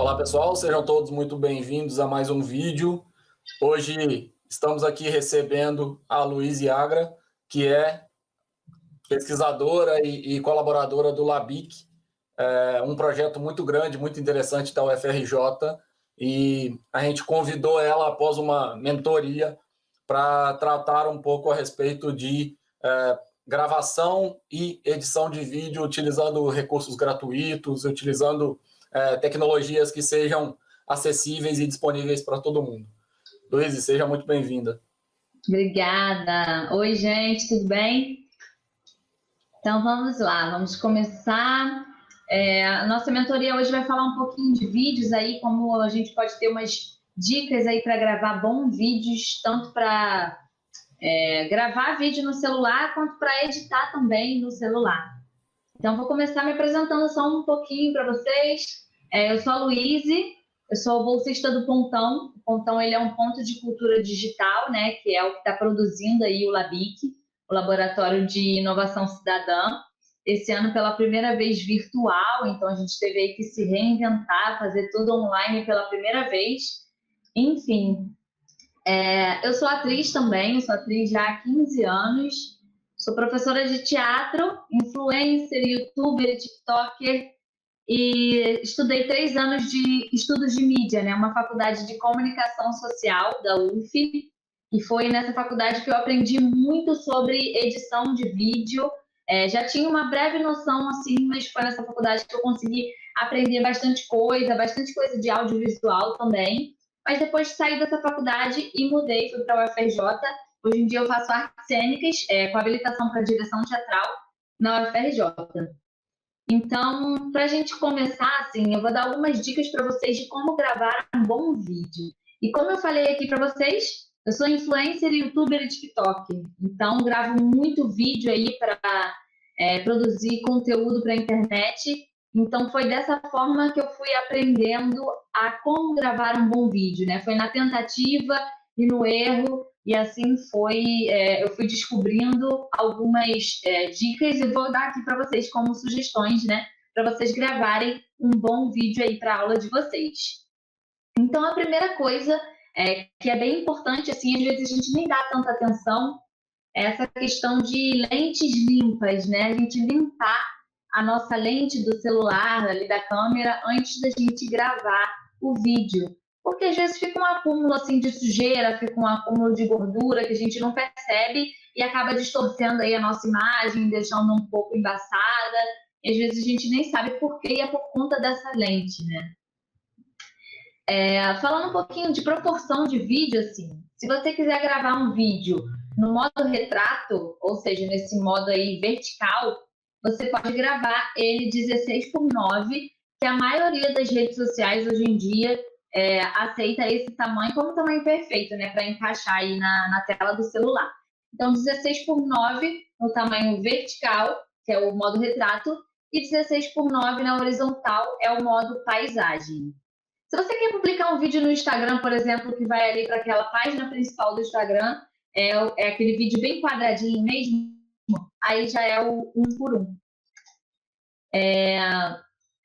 Olá pessoal, sejam todos muito bem-vindos a mais um vídeo. Hoje estamos aqui recebendo a Luísa Agra, que é pesquisadora e colaboradora do LABIC, um projeto muito grande, muito interessante da UFRJ, e a gente convidou ela após uma mentoria para tratar um pouco a respeito de gravação e edição de vídeo utilizando recursos gratuitos, utilizando tecnologias que sejam acessíveis e disponíveis para todo mundo. Luísa, seja muito bem-vinda. Obrigada. Oi, gente, tudo bem? Então, vamos lá, vamos começar. A nossa mentoria hoje vai falar um pouquinho de vídeos aí, como a gente pode ter umas dicas aí para gravar bons vídeos, tanto para gravar vídeo no celular, quanto para editar também no celular. Então, vou começar me apresentando só um pouquinho para vocês. Eu sou a Luísa, eu sou bolsista do Pontão. O Pontão ele é um ponto de cultura digital, né, que é o que está produzindo aí o LABIC, o Laboratório de Inovação Cidadã. Esse ano, pela primeira vez, virtual, então a gente teve aí que se reinventar, fazer tudo online pela primeira vez. Enfim, eu sou atriz também, sou atriz já há 15 anos. Sou professora de teatro, influencer, youtuber, tiktoker e estudei 3 anos de estudos de mídia, né? Uma faculdade de comunicação social da UF, e foi nessa faculdade que eu aprendi muito sobre edição de vídeo. Já tinha uma breve noção, assim, mas foi nessa faculdade que eu consegui aprender bastante coisa de audiovisual também. Mas depois saí dessa faculdade e mudei, fui para a UFRJ. Hoje em dia eu faço artes cênicas, com habilitação para direção teatral na UFRJ. Então, para a gente começar, assim, eu vou dar algumas dicas para vocês de como gravar um bom vídeo. E como eu falei aqui para vocês, eu sou influencer, youtuber e tiktoker. Então, gravo muito vídeo aí para produzir conteúdo para a internet. Então, foi dessa forma que eu fui aprendendo a como gravar um bom vídeo, né? Foi na tentativa e no erro, e assim foi, eu fui descobrindo algumas dicas e vou dar aqui para vocês como sugestões, né? Para vocês gravarem um bom vídeo aí para a aula de vocês. Então, a primeira coisa que é bem importante, assim, às vezes a gente nem dá tanta atenção, é essa questão de lentes limpas, né? A gente limpar a nossa lente do celular, ali da câmera, antes da gente gravar o vídeo. Porque às vezes fica um acúmulo assim de sujeira, fica um acúmulo de gordura que a gente não percebe e acaba distorcendo aí a nossa imagem, deixando um pouco embaçada. E às vezes a gente nem sabe por quê, e é por conta dessa lente, né? Falando um pouquinho de proporção de vídeo, assim, se você quiser gravar um vídeo no modo retrato, ou seja, nesse modo aí vertical, você pode gravar ele 16:9, que a maioria das redes sociais hoje em dia aceita esse tamanho como tamanho perfeito, né, para encaixar aí na tela do celular. Então, 16:9 no tamanho vertical, que é o modo retrato, e 16:9 na horizontal é o modo paisagem. Se você quer publicar um vídeo no Instagram, por exemplo, que vai ali para aquela página principal do Instagram, é aquele vídeo bem quadradinho mesmo, aí já é o 1:1.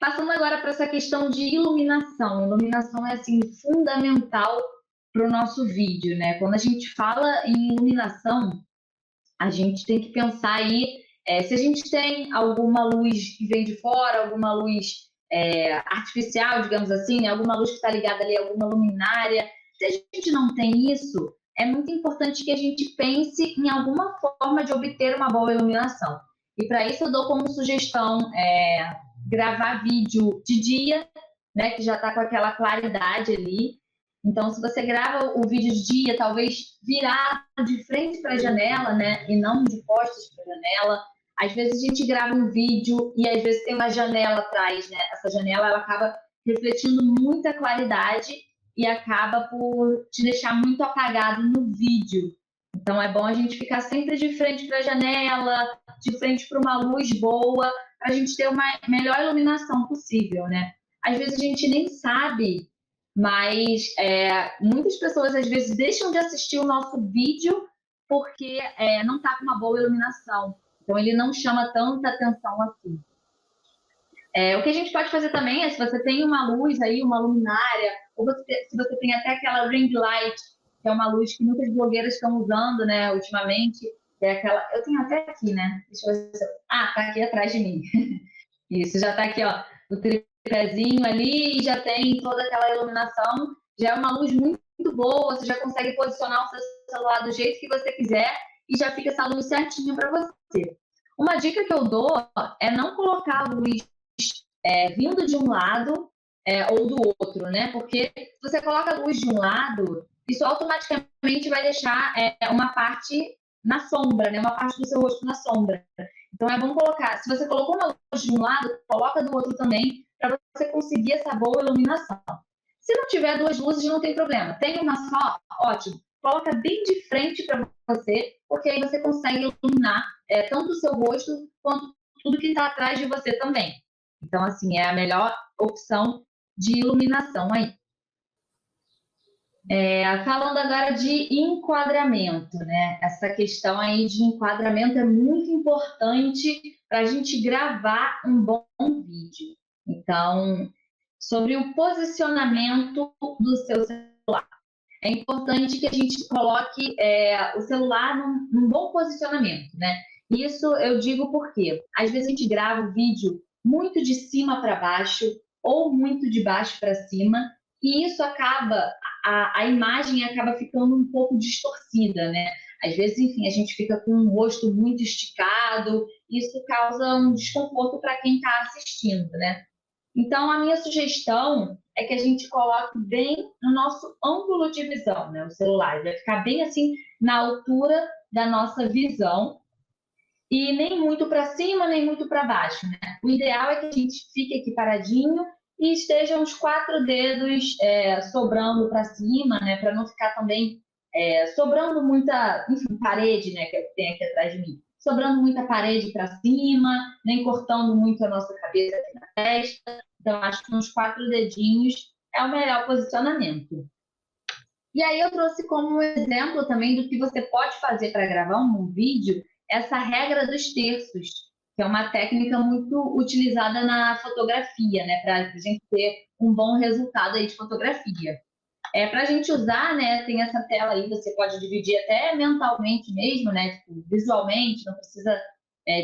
Passando agora para essa questão de iluminação. Iluminação é, assim, fundamental para o nosso vídeo, né? Quando a gente fala em iluminação, a gente tem que pensar aí se a gente tem alguma luz que vem de fora, alguma luz artificial, digamos assim, né? Alguma luz que está ligada ali, alguma luminária. Se a gente não tem isso, é muito importante que a gente pense em alguma forma de obter uma boa iluminação. E para isso eu dou como sugestão gravar vídeo de dia, né, que já está com aquela claridade ali. Então, se você grava o vídeo de dia, talvez virar de frente para a janela, né, e não de costas para a janela. Às vezes a gente grava um vídeo e às vezes tem uma janela atrás, né? Essa janela ela acaba refletindo muita claridade e acaba por te deixar muito apagado no vídeo. Então é bom a gente ficar sempre de frente para a janela, de frente para uma luz boa, para a gente ter uma melhor iluminação possível, né? Às vezes a gente nem sabe, mas muitas pessoas às vezes deixam de assistir o nosso vídeo porque não está com uma boa iluminação. Então ele não chama tanta atenção assim. O que a gente pode fazer também é, se você tem uma luz aí, uma luminária, ou se você tem até aquela ring light, que é uma luz que muitas blogueiras estão usando, né, ultimamente, que é aquela... Eu tenho até aqui, né? Deixa eu ver se... Ah, tá aqui atrás de mim. Isso, já tá aqui, ó, o tripézinho ali, e já tem toda aquela iluminação. Já é uma luz muito boa, você já consegue posicionar o seu celular do jeito que você quiser e já fica essa luz certinha para você. Uma dica que eu dou é não colocar a luz vindo de um lado ou do outro, né? Porque se você coloca a luz de um lado, isso automaticamente vai deixar uma parte na sombra, né? Uma parte do seu rosto na sombra. Então é bom colocar, se você colocou uma luz de um lado, coloca do outro também, para você conseguir essa boa iluminação. Se não tiver duas luzes, não tem problema. Tem uma só, ótimo. Coloca bem de frente para você, porque aí você consegue iluminar tanto o seu rosto quanto tudo que está atrás de você também. Então, assim, é a melhor opção de iluminação aí. Falando agora de enquadramento, né? Essa questão aí de enquadramento é muito importante para a gente gravar um bom vídeo. Então, sobre o posicionamento do seu celular. É importante que a gente coloque o celular num bom posicionamento, né? Isso eu digo porque, às vezes a gente grava o vídeo muito de cima para baixo ou muito de baixo para cima, e isso acaba, a imagem acaba ficando um pouco distorcida, né? Às vezes, enfim, a gente fica com o rosto muito esticado, e isso causa um desconforto para quem está assistindo, né? Então, a minha sugestão é que a gente coloque bem no nosso ângulo de visão, né? O celular vai ficar bem assim na altura da nossa visão e nem muito para cima, nem muito para baixo, né? O ideal é que a gente fique aqui paradinho e estejam os 4 dedos sobrando para cima, né? Para não ficar também sobrando muita, enfim, parede, né? Que tem aqui atrás de mim. Sobrando muita parede para cima, nem cortando muito a nossa cabeça aqui na testa. Então, acho que uns 4 dedinhos é o melhor posicionamento. E aí eu trouxe como um exemplo também do que você pode fazer para gravar um vídeo, essa regra dos terços, que é uma técnica muito utilizada na fotografia, né? Para a gente ter um bom resultado aí de fotografia. Para a gente usar, né? Tem essa tela aí, você pode dividir até mentalmente mesmo, né? Tipo, visualmente, não precisa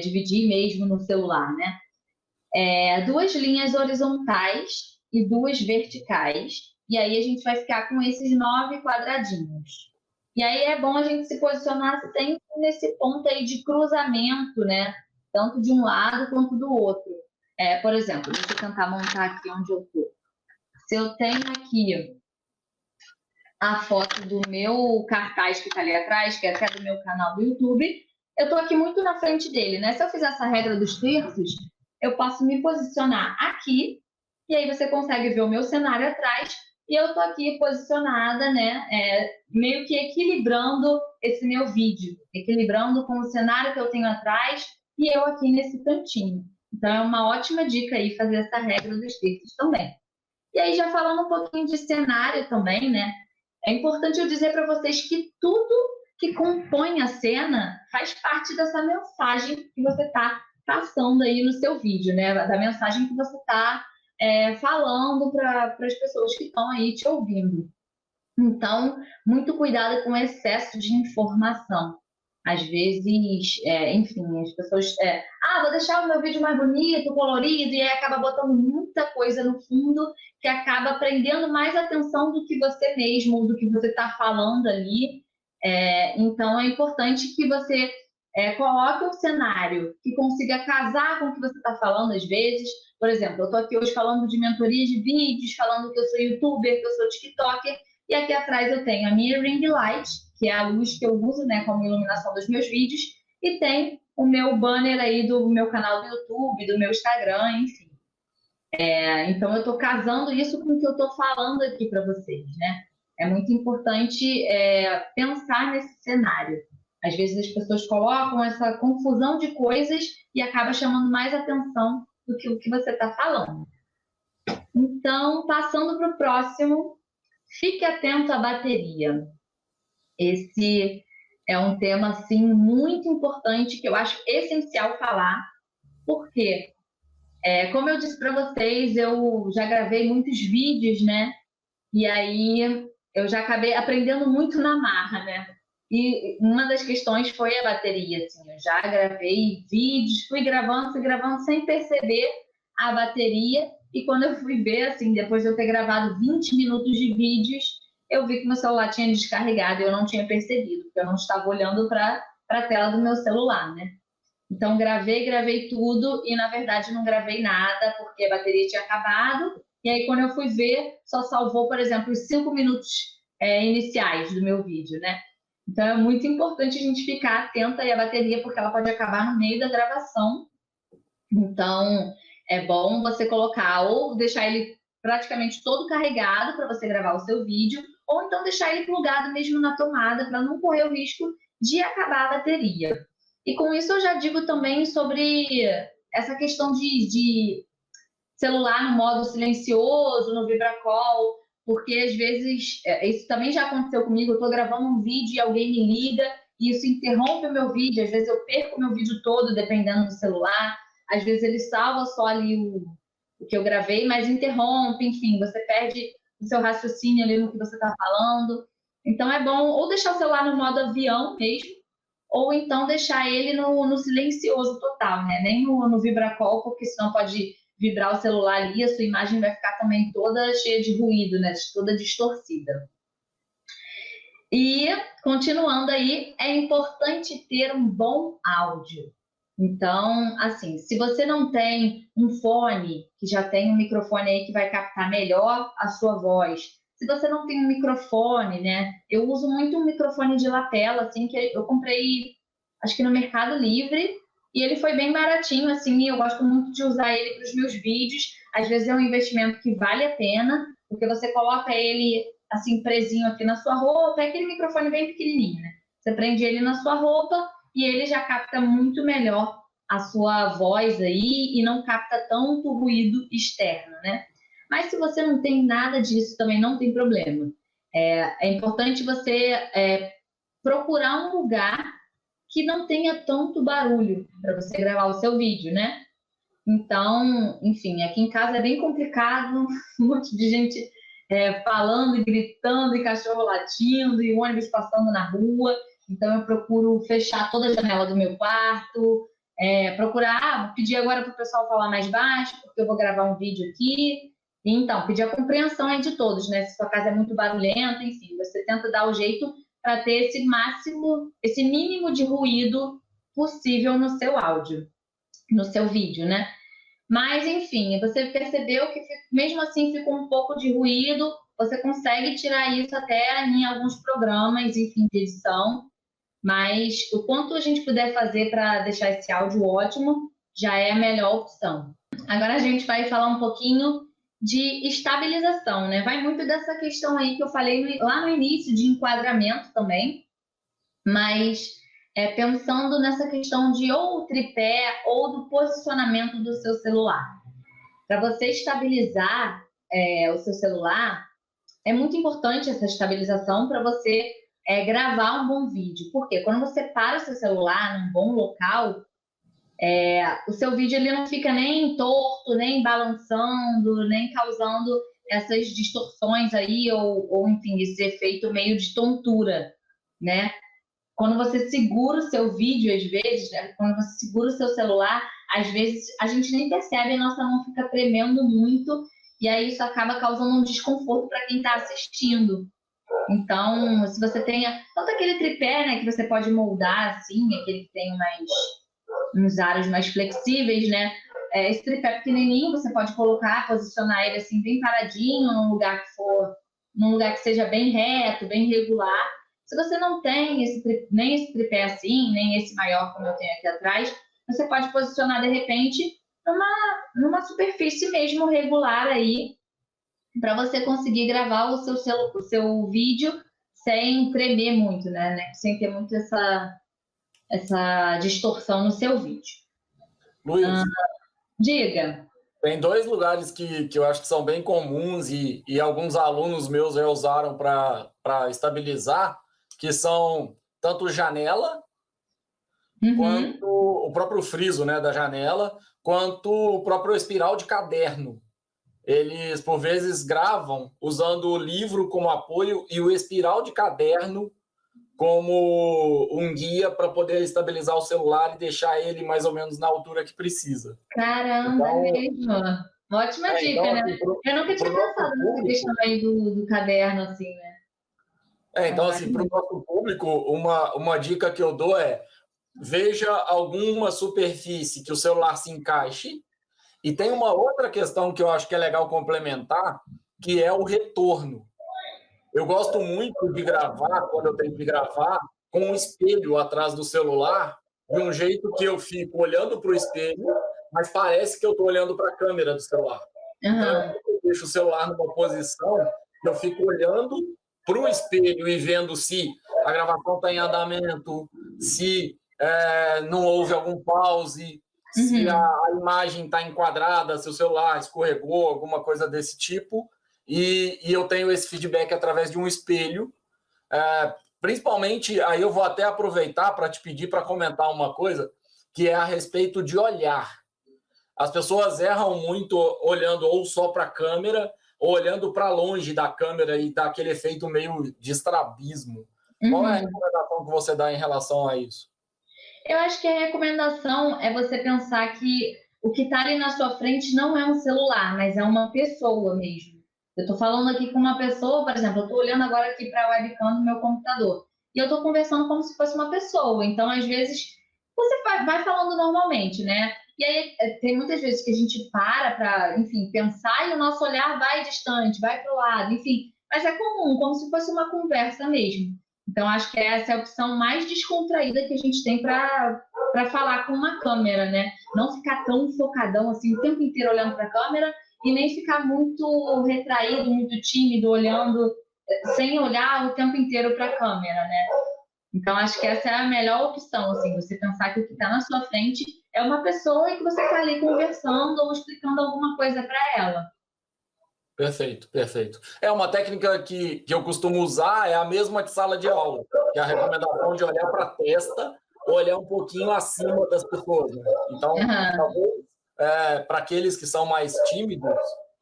dividir mesmo no celular, né? 2 linhas horizontais e 2 verticais. E aí a gente vai ficar com esses 9 quadradinhos. E aí é bom a gente se posicionar sempre nesse ponto aí de cruzamento, né? Tanto de um lado quanto do outro. Por exemplo, deixa eu tentar montar aqui onde eu estou. Se eu tenho aqui a foto do meu cartaz que está ali atrás, que é até do meu canal do YouTube, eu estou aqui muito na frente dele, né? Se eu fizer essa regra dos terços, eu posso me posicionar aqui, e aí você consegue ver o meu cenário atrás, e eu estou aqui posicionada, né? Meio que equilibrando esse meu vídeo, equilibrando com o cenário que eu tenho atrás e eu aqui nesse cantinho. Então, é uma ótima dica aí fazer essa regra dos terços também. E aí, já falando um pouquinho de cenário também, né? É importante eu dizer para vocês que tudo que compõe a cena faz parte dessa mensagem que você está passando aí no seu vídeo, né? Da mensagem que você está falando para as pessoas que estão aí te ouvindo. Então, muito cuidado com o excesso de informação. Às vezes, enfim, as pessoas... vou deixar o meu vídeo mais bonito, colorido, e aí acaba botando muita coisa no fundo que acaba prendendo mais atenção do que você mesmo, do que você está falando ali. Então, é importante que você coloque um cenário que consiga casar com o que você está falando às vezes. Por exemplo, eu estou aqui hoje falando de mentoria de vídeos, falando que eu sou youtuber, que eu sou tiktoker, e aqui atrás eu tenho a minha ring light, que é a luz que eu uso, né, como iluminação dos meus vídeos, e tem o meu banner aí do meu canal do YouTube, do meu Instagram, enfim. Então, eu estou casando isso com o que eu estou falando aqui para vocês, né? É muito importante pensar nesse cenário. Às vezes as pessoas colocam essa confusão de coisas e acaba chamando mais atenção do que o que você está falando. Então, passando para o próximo, fique atento à bateria. Esse é um tema, assim, muito importante, que eu acho essencial falar. Por quê? Como eu disse para vocês, eu já gravei muitos vídeos, né? E aí eu já acabei aprendendo muito na marra, né? E uma das questões foi a bateria, assim. Eu já gravei vídeos, fui gravando sem perceber a bateria. E quando eu fui ver, assim, depois de eu ter gravado 20 minutos de vídeos, eu vi que meu celular tinha descarregado e eu não tinha percebido, porque eu não estava olhando para a tela do meu celular, né? Então, gravei tudo e, na verdade, não gravei nada, porque a bateria tinha acabado. E aí, quando eu fui ver, só salvou, por exemplo, os 5 minutos iniciais do meu vídeo, né? Então, é muito importante a gente ficar atenta aí à bateria, porque ela pode acabar no meio da gravação. Então, é bom você colocar ou deixar ele praticamente todo carregado para você gravar o seu vídeo, ou então deixar ele plugado mesmo na tomada para não correr o risco de acabar a bateria. E com isso eu já digo também sobre essa questão de celular no modo silencioso, no vibracall, porque às vezes, isso também já aconteceu comigo, eu estou gravando um vídeo e alguém me liga, e isso interrompe o meu vídeo, às vezes eu perco o meu vídeo todo, dependendo do celular, às vezes ele salva só ali o que eu gravei, mas interrompe, enfim, você perde o seu raciocínio ali no que você está falando. Então é bom ou deixar o celular no modo avião mesmo, ou então deixar ele no silencioso total, né? Nem no vibracall, porque senão pode vibrar o celular ali, a sua imagem vai ficar também toda cheia de ruído, né? Toda distorcida. E, continuando aí, é importante ter um bom áudio. Então, assim, se você não tem um fone, que já tem um microfone aí que vai captar melhor a sua voz, se você não tem um microfone, né? Eu uso muito um microfone de lapela, assim, que eu comprei, acho que no Mercado Livre, e ele foi bem baratinho, assim, e eu gosto muito de usar ele para os meus vídeos. Às vezes é um investimento que vale a pena, porque você coloca ele, assim, presinho aqui na sua roupa, é aquele microfone bem pequenininho, né? Você prende ele na sua roupa e ele já capta muito melhor a sua voz aí e não capta tanto ruído externo, né? Mas se você não tem nada disso, também não tem problema. É importante você procurar um lugar que não tenha tanto barulho para você gravar o seu vídeo, né? Então, enfim, aqui em casa é bem complicado, um monte de gente falando e gritando, e cachorro latindo, e ônibus passando na rua. Então, eu procuro fechar toda a janela do meu quarto, pedir agora para o pessoal falar mais baixo, porque eu vou gravar um vídeo aqui. Então, pedir a compreensão aí de todos, né? Se sua casa é muito barulhenta, enfim, você tenta dar o jeito para ter esse mínimo de ruído possível no seu áudio, no seu vídeo, né? Mas, enfim, você percebeu que mesmo assim ficou um pouco de ruído, você consegue tirar isso até em alguns programas, enfim, de edição, mas o quanto a gente puder fazer para deixar esse áudio ótimo, já é a melhor opção. Agora a gente vai falar um pouquinho de estabilização, né? Vai muito dessa questão aí que eu falei lá no início, de enquadramento também, mas pensando nessa questão de ou o tripé ou do posicionamento do seu celular. Para você estabilizar o seu celular, é muito importante essa estabilização para você gravar um bom vídeo. Porque quando você para o seu celular num bom local, o seu vídeo ele não fica nem torto, nem balançando, nem causando essas distorções aí, ou enfim, esse efeito meio de tontura, né? Quando você segura o seu vídeo, às vezes, né? Quando você segura o seu celular, às vezes a gente nem percebe, a nossa mão fica tremendo muito, e aí isso acaba causando um desconforto para quem está assistindo. Então, se você tem tanto aquele tripé, né, que você pode moldar assim, aquele que tem uns aros mais flexíveis, né? Esse tripé pequenininho, você pode colocar, posicionar ele assim bem paradinho, num lugar que seja bem reto, bem regular. Se você não tem nem esse tripé assim, nem esse maior como eu tenho aqui atrás, você pode posicionar de repente numa superfície mesmo regular aí, para você conseguir gravar o seu vídeo sem tremer muito, né? Sem ter muito essa distorção no seu vídeo. Luiz, diga. Tem dois lugares que eu acho que são bem comuns e alguns alunos meus já usaram para estabilizar, que são tanto janela, quanto o próprio friso, né, da janela, quanto o próprio espiral de caderno. Eles, por vezes, gravam usando o livro como apoio e o espiral de caderno como um guia para poder estabilizar o celular e deixar ele mais ou menos na altura que precisa. Caramba, Então, mesmo. Uma ótima dica, então né? assim, Eu nunca tinha pensado nessa questão aí do caderno, assim, né? então, assim, para o nosso público, uma dica que eu dou é: veja alguma superfície que o celular se encaixe. E tem uma outra questão que eu acho que é legal complementar, que é o retorno. Eu gosto muito de gravar, quando eu tenho que gravar, com um espelho atrás do celular, de um jeito que eu fico olhando para o espelho, mas parece que eu estou olhando para a câmera do celular. Então, eu deixo o celular numa posição que eu fico olhando para o espelho e vendo se a gravação está em andamento, se não houve algum pause, se a imagem está enquadrada, se o celular escorregou, alguma coisa desse tipo. E eu tenho esse feedback através de um espelho. Principalmente, aí eu vou até aproveitar para te pedir para comentar uma coisa, que é a respeito de olhar. As pessoas erram muito olhando ou só para a câmera, ou olhando para longe da câmera e dá aquele efeito meio de estrabismo. Qual é a recomendação que você dá em relação a isso? Eu acho que a recomendação é você pensar que o que está ali na sua frente não é um celular, mas é uma pessoa mesmo. Eu estou falando aqui com uma pessoa, por exemplo, eu estou olhando agora aqui para a webcam do meu computador e eu estou conversando como se fosse uma pessoa. Então, às vezes, você vai falando normalmente, né? E aí, tem muitas vezes que a gente para, enfim, pensar e o nosso olhar vai distante, vai para o lado, enfim. Mas é comum, como se fosse uma conversa mesmo. Então, acho que essa é a opção mais descontraída que a gente tem para falar com uma câmera, né? Não ficar tão focadão assim o tempo inteiro olhando para a câmera e nem ficar muito retraído, muito tímido, olhando, sem olhar o tempo inteiro para a câmera, né? Então, acho que essa é a melhor opção, assim, você pensar que o que está na sua frente é uma pessoa e que você está ali conversando ou explicando alguma coisa para ela. Perfeito, perfeito. É uma técnica que eu costumo usar, é a mesma de sala de aula, que é a recomendação de olhar para a testa, olhar um pouquinho acima das pessoas, né? Então, talvez, para aqueles que são mais tímidos,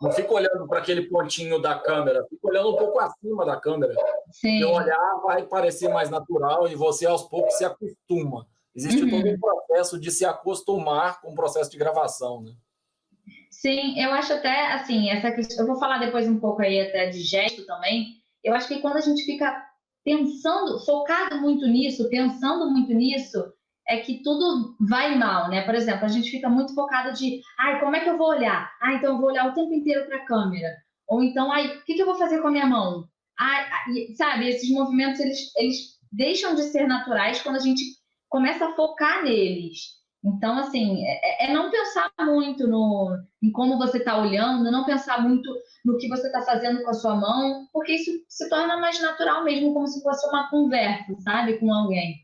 não fica olhando para aquele pontinho da câmera, fica olhando um pouco acima da câmera. Sim. E olhar vai parecer mais natural e você, aos poucos, se acostuma. Existe todo um processo de se acostumar com o processo de gravação, né? Sim, eu acho até, assim, essa questão, eu vou falar depois um pouco aí até de gesto também. Eu acho que quando a gente fica pensando, focado muito nisso, pensando muito nisso, é que tudo vai mal, né? Por exemplo, a gente fica muito focado de, ai, como é que eu vou olhar? Ah, então eu vou olhar o tempo inteiro para a câmera. Ou então, ai, o que eu vou fazer com a minha mão? Ai, sabe, esses movimentos, eles deixam de ser naturais quando a gente começa a focar neles. Então, assim, é não pensar muito em como você está olhando, não pensar muito no que você está fazendo com a sua mão, porque isso se torna mais natural mesmo, como se fosse uma conversa, sabe, com alguém.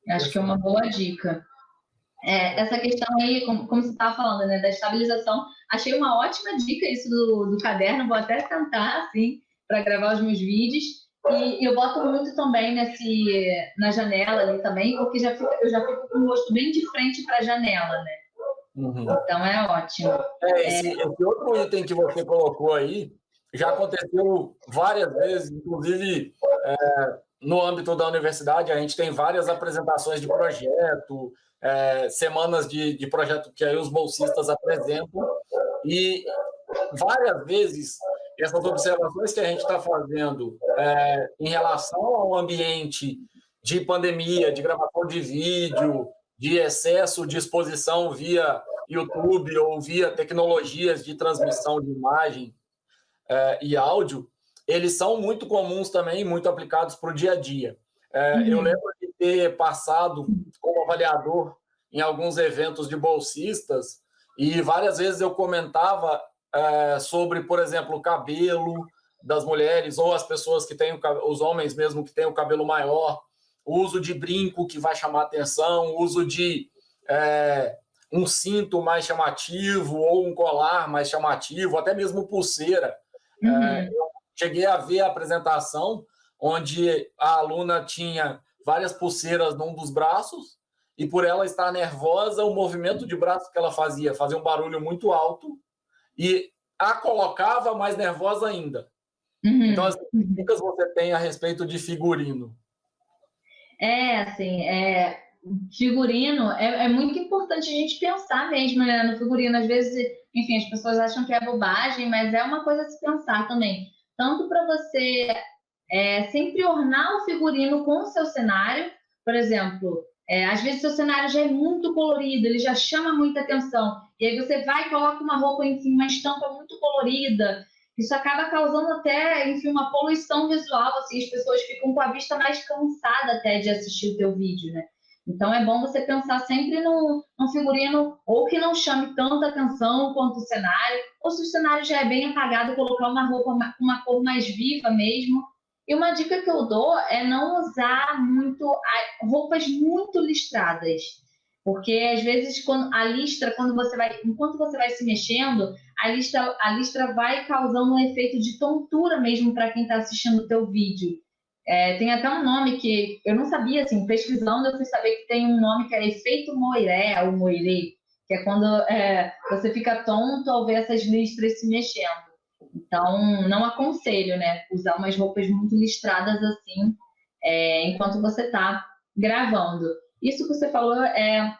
Acho que é uma boa dica. Essa questão aí, como você estava falando, né, da estabilização, achei uma ótima dica isso do caderno, vou até tentar, assim, para gravar os meus vídeos. E eu boto muito também na janela ali também, porque eu já fico com o rosto bem de frente para a janela, né? Então é ótimo. Esse outro item que você colocou aí já aconteceu várias vezes, inclusive no âmbito da universidade, a gente tem várias apresentações de projeto, semanas de projeto que aí os bolsistas apresentam, e várias vezes essas observações que a gente está fazendo em relação ao ambiente de pandemia, de gravação de vídeo, de excesso de exposição via YouTube ou via tecnologias de transmissão de imagem e áudio, eles são muito comuns também, muito aplicados para o dia a dia. Eu lembro de ter passado como avaliador em alguns eventos de bolsistas e várias vezes eu comentava sobre, por exemplo, o cabelo das mulheres ou as pessoas que têm os homens mesmo que têm o cabelo maior, o uso de brinco que vai chamar atenção, o uso de um cinto mais chamativo ou um colar mais chamativo, até mesmo pulseira. Eu cheguei a ver a apresentação onde a aluna tinha várias pulseiras num dos braços e por ela estar nervosa, o movimento de braço que ela fazia um barulho muito alto e a colocava mais nervosa ainda. Então, as dicas você tem a respeito de figurino? Assim, figurino é muito importante a gente pensar mesmo, né, no figurino. Às vezes, enfim, as pessoas acham que é bobagem, mas é uma coisa a se pensar também. Tanto para você sempre ornar o figurino com o seu cenário, por exemplo, às vezes o seu cenário já é muito colorido, ele já chama muita atenção, e aí você vai e coloca uma roupa, enfim, uma estampa muito colorida, isso acaba causando até, enfim, uma poluição visual, assim, as pessoas ficam com a vista mais cansada até de assistir o teu vídeo, né? Então é bom você pensar sempre num figurino ou que não chame tanta atenção quanto o cenário, ou se o cenário já é bem apagado, colocar uma roupa com uma cor mais viva mesmo. E uma dica que eu dou é não usar roupas muito listradas, porque às vezes enquanto você vai se mexendo, a listra vai causando um efeito de tontura mesmo para quem está assistindo o teu vídeo. Tem até um nome que eu não sabia, assim, pesquisando eu fui saber que tem um nome que é efeito moiré, ou moiré, que é quando você fica tonto ao ver essas listras se mexendo. Então, não aconselho, né, usar umas roupas muito listradas assim, enquanto você está gravando. Isso que você falou é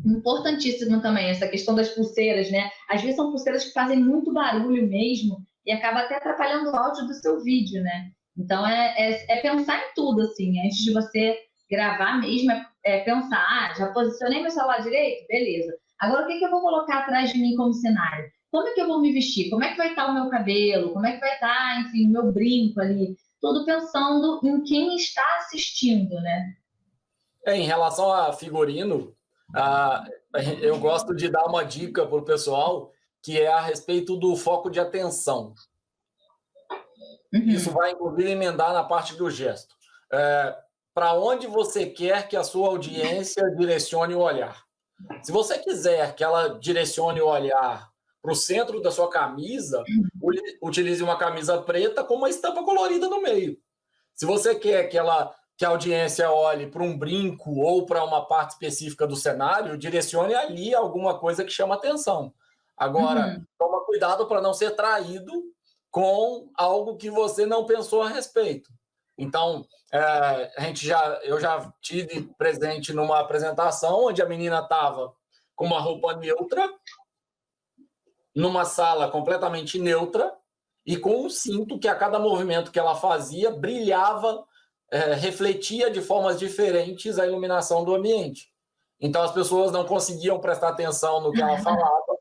importantíssimo também, essa questão das pulseiras, né? Às vezes são pulseiras que fazem muito barulho mesmo e acaba até atrapalhando o áudio do seu vídeo, né? Então, pensar em tudo, assim, antes de você gravar mesmo, pensar, já posicionei meu celular direito? Beleza. Agora, o que eu vou colocar atrás de mim como cenário? Como é que eu vou me vestir? Como é que vai estar o meu cabelo? Como é que vai estar, enfim, o meu brinco ali? Tudo pensando em quem está assistindo, né? Em relação a figurino, eu gosto de dar uma dica para o pessoal, que é a respeito do foco de atenção. Isso vai, inclusive, emendar na parte do gesto. Para onde você quer que a sua audiência direcione o olhar? Se você quiser que ela direcione o olhar para o centro da sua camisa, utilize uma camisa preta com uma estampa colorida no meio. Se você quer que a audiência olhe para um brinco ou para uma parte específica do cenário, direcione ali alguma coisa que chama atenção. Agora, toma cuidado para não ser traído com algo que você não pensou a respeito. Então, eu já tive presente numa apresentação onde a menina estava com uma roupa neutra, numa sala completamente neutra, e com um cinto que a cada movimento que ela fazia brilhava, refletia de formas diferentes a iluminação do ambiente. Então as pessoas não conseguiam prestar atenção no que ela falava,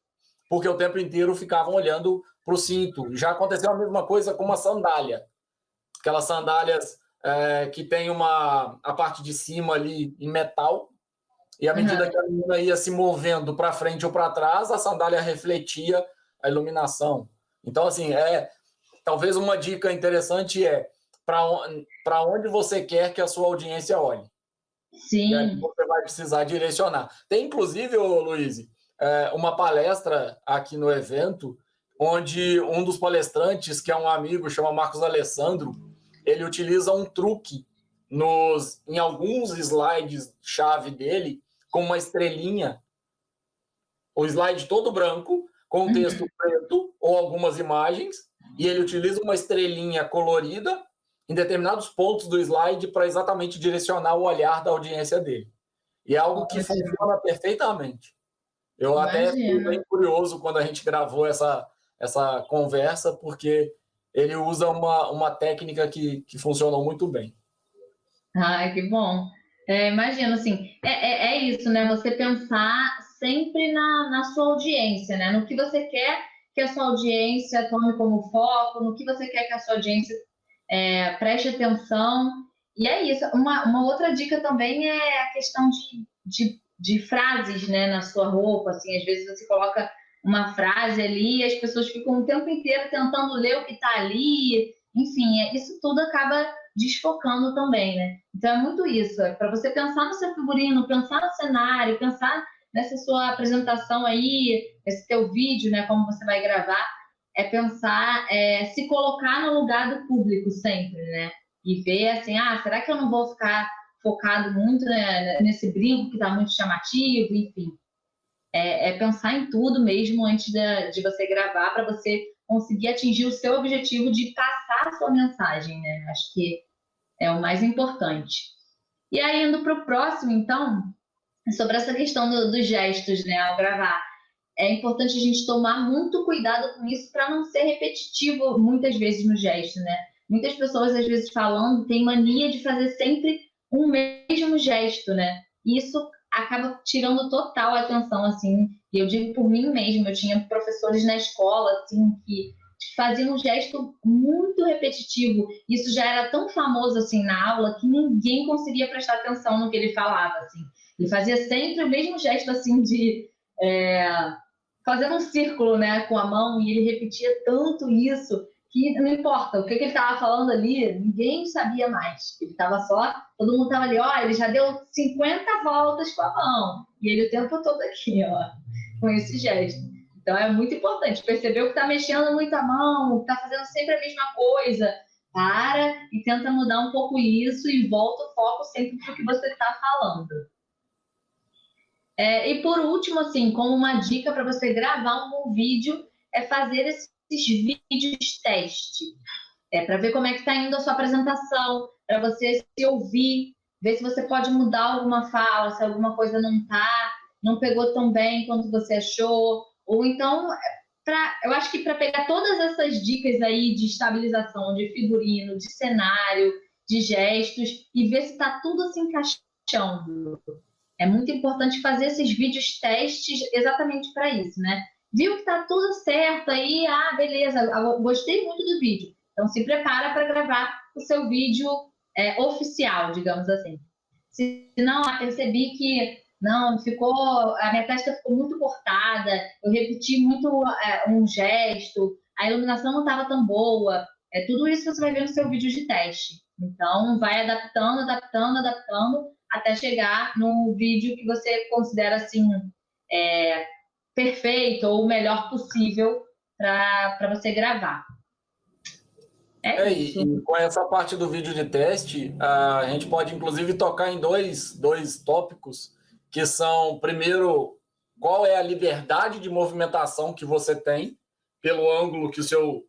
porque o tempo inteiro ficavam olhando para o cinto. Já aconteceu a mesma coisa com uma sandália. Aquelas sandálias que tem a parte de cima ali em metal, e à medida que a menina ia se movendo para frente ou para trás, a sandália refletia a iluminação. Então, assim, talvez uma dica interessante para onde você quer que a sua audiência olhe. Sim. E aí você vai precisar direcionar. Tem, inclusive, Luiz, uma palestra aqui no evento, onde um dos palestrantes, que é um amigo, chama Marcos Alessandro, ele utiliza um truque em alguns slides-chave dele, com uma estrelinha, o slide todo branco, com um texto preto ou algumas imagens, e ele utiliza uma estrelinha colorida em determinados pontos do slide para exatamente direcionar o olhar da audiência dele. E é algo que funciona perfeitamente. Eu até fiquei bem curioso quando a gente gravou essa conversa, porque ele usa uma técnica que funcionou muito bem. Ai, que bom. Imagino, assim, é isso, né? Você pensar sempre na sua audiência, né? No que você quer que a sua audiência tome como foco, no que você quer que a sua audiência preste atenção. E é isso. Uma outra dica também é a questão de frases, né, na sua roupa. Assim, às vezes você coloca uma frase ali e as pessoas ficam o tempo inteiro tentando ler o que está ali. Enfim, isso tudo acaba desfocando também, né? Então é muito isso. Para você pensar no seu figurino, pensar no cenário, pensar nessa sua apresentação aí, esse teu vídeo, né, como você vai gravar, pensar, se colocar no lugar do público sempre, né? E ver assim, será que eu não vou ficar focado muito, né, nesse brinco que está muito chamativo, enfim. É pensar em tudo mesmo antes de você gravar, para você conseguir atingir o seu objetivo de passar a sua mensagem, né? Acho que é o mais importante. E aí, indo para o próximo, então, sobre essa questão dos gestos, né, ao gravar. É importante a gente tomar muito cuidado com isso para não ser repetitivo muitas vezes no gesto, né? Muitas pessoas, às vezes, falando, têm mania de fazer sempre um mesmo gesto, né? E isso acaba tirando total a atenção, assim. E eu digo por mim mesma, eu tinha professores na escola, assim, que faziam um gesto muito repetitivo. Isso já era tão famoso, assim, na aula, que ninguém conseguia prestar atenção no que ele falava, assim. Ele fazia sempre o mesmo gesto, assim, de... fazendo um círculo, né, com a mão, e ele repetia tanto isso que não importa o que ele estava falando ali, ninguém sabia mais. Ele estava só, todo mundo estava ali, ó, ele já deu 50 voltas com a mão, e ele o tempo todo aqui, ó, com esse gesto. Então é muito importante, percebeu que está mexendo muito a mão, está fazendo sempre a mesma coisa, para e tenta mudar um pouco isso e volta o foco sempre para o que você está falando. E por último, assim, como uma dica para você gravar um bom vídeo, é fazer esses vídeos teste. Para ver como é que está indo a sua apresentação, para você se ouvir, ver se você pode mudar alguma fala, se alguma coisa não pegou tão bem quanto você achou. Ou então, eu acho que para pegar todas essas dicas aí de estabilização, de figurino, de cenário, de gestos, e ver se está tudo se encaixando. É muito importante fazer esses vídeos testes exatamente para isso, né? Viu que está tudo certo aí, beleza, gostei muito do vídeo. Então, se prepara para gravar o seu vídeo oficial, digamos assim. Se não, percebi que não, a minha testa ficou muito cortada, eu repeti muito um gesto, a iluminação não estava tão boa. Tudo isso você vai ver no seu vídeo de teste. Então, vai adaptando, até chegar no vídeo que você considera assim perfeito ou o melhor possível para você gravar. Isso. E com essa parte do vídeo de teste, a gente pode inclusive tocar em dois tópicos, que são, primeiro, qual é a liberdade de movimentação que você tem pelo ângulo que o seu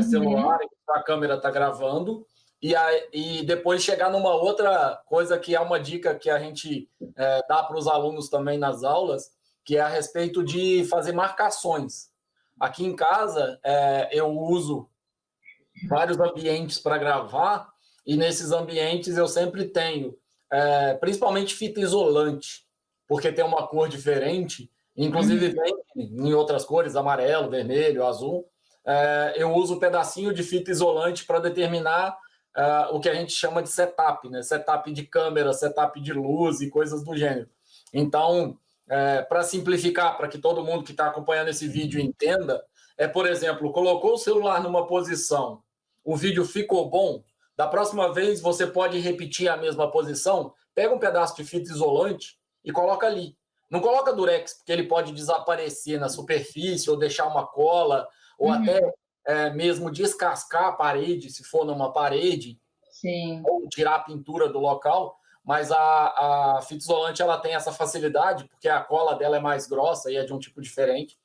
celular, a câmera está gravando, e depois chegar numa outra coisa que é uma dica que a gente dá para os alunos também nas aulas, que é a respeito de fazer marcações. Aqui em casa, eu uso vários ambientes para gravar, e nesses ambientes eu sempre tenho, principalmente fita isolante, porque tem uma cor diferente, inclusive vem em outras cores, amarelo, vermelho, azul. Eu uso um pedacinho de fita isolante para determinar o que a gente chama de setup, né? Setup de câmera, setup de luz e coisas do gênero. Então, para simplificar, para que todo mundo que está acompanhando esse vídeo entenda, por exemplo, colocou o celular numa posição, o vídeo ficou bom, da próxima vez você pode repetir a mesma posição, pega um pedaço de fita isolante e coloca ali. Não coloca durex, porque ele pode desaparecer na superfície ou deixar uma cola, ou até mesmo descascar a parede, se for numa parede. Sim. Ou tirar a pintura do local, mas a fita isolante ela tem essa facilidade, porque a cola dela é mais grossa e é de um tipo diferente,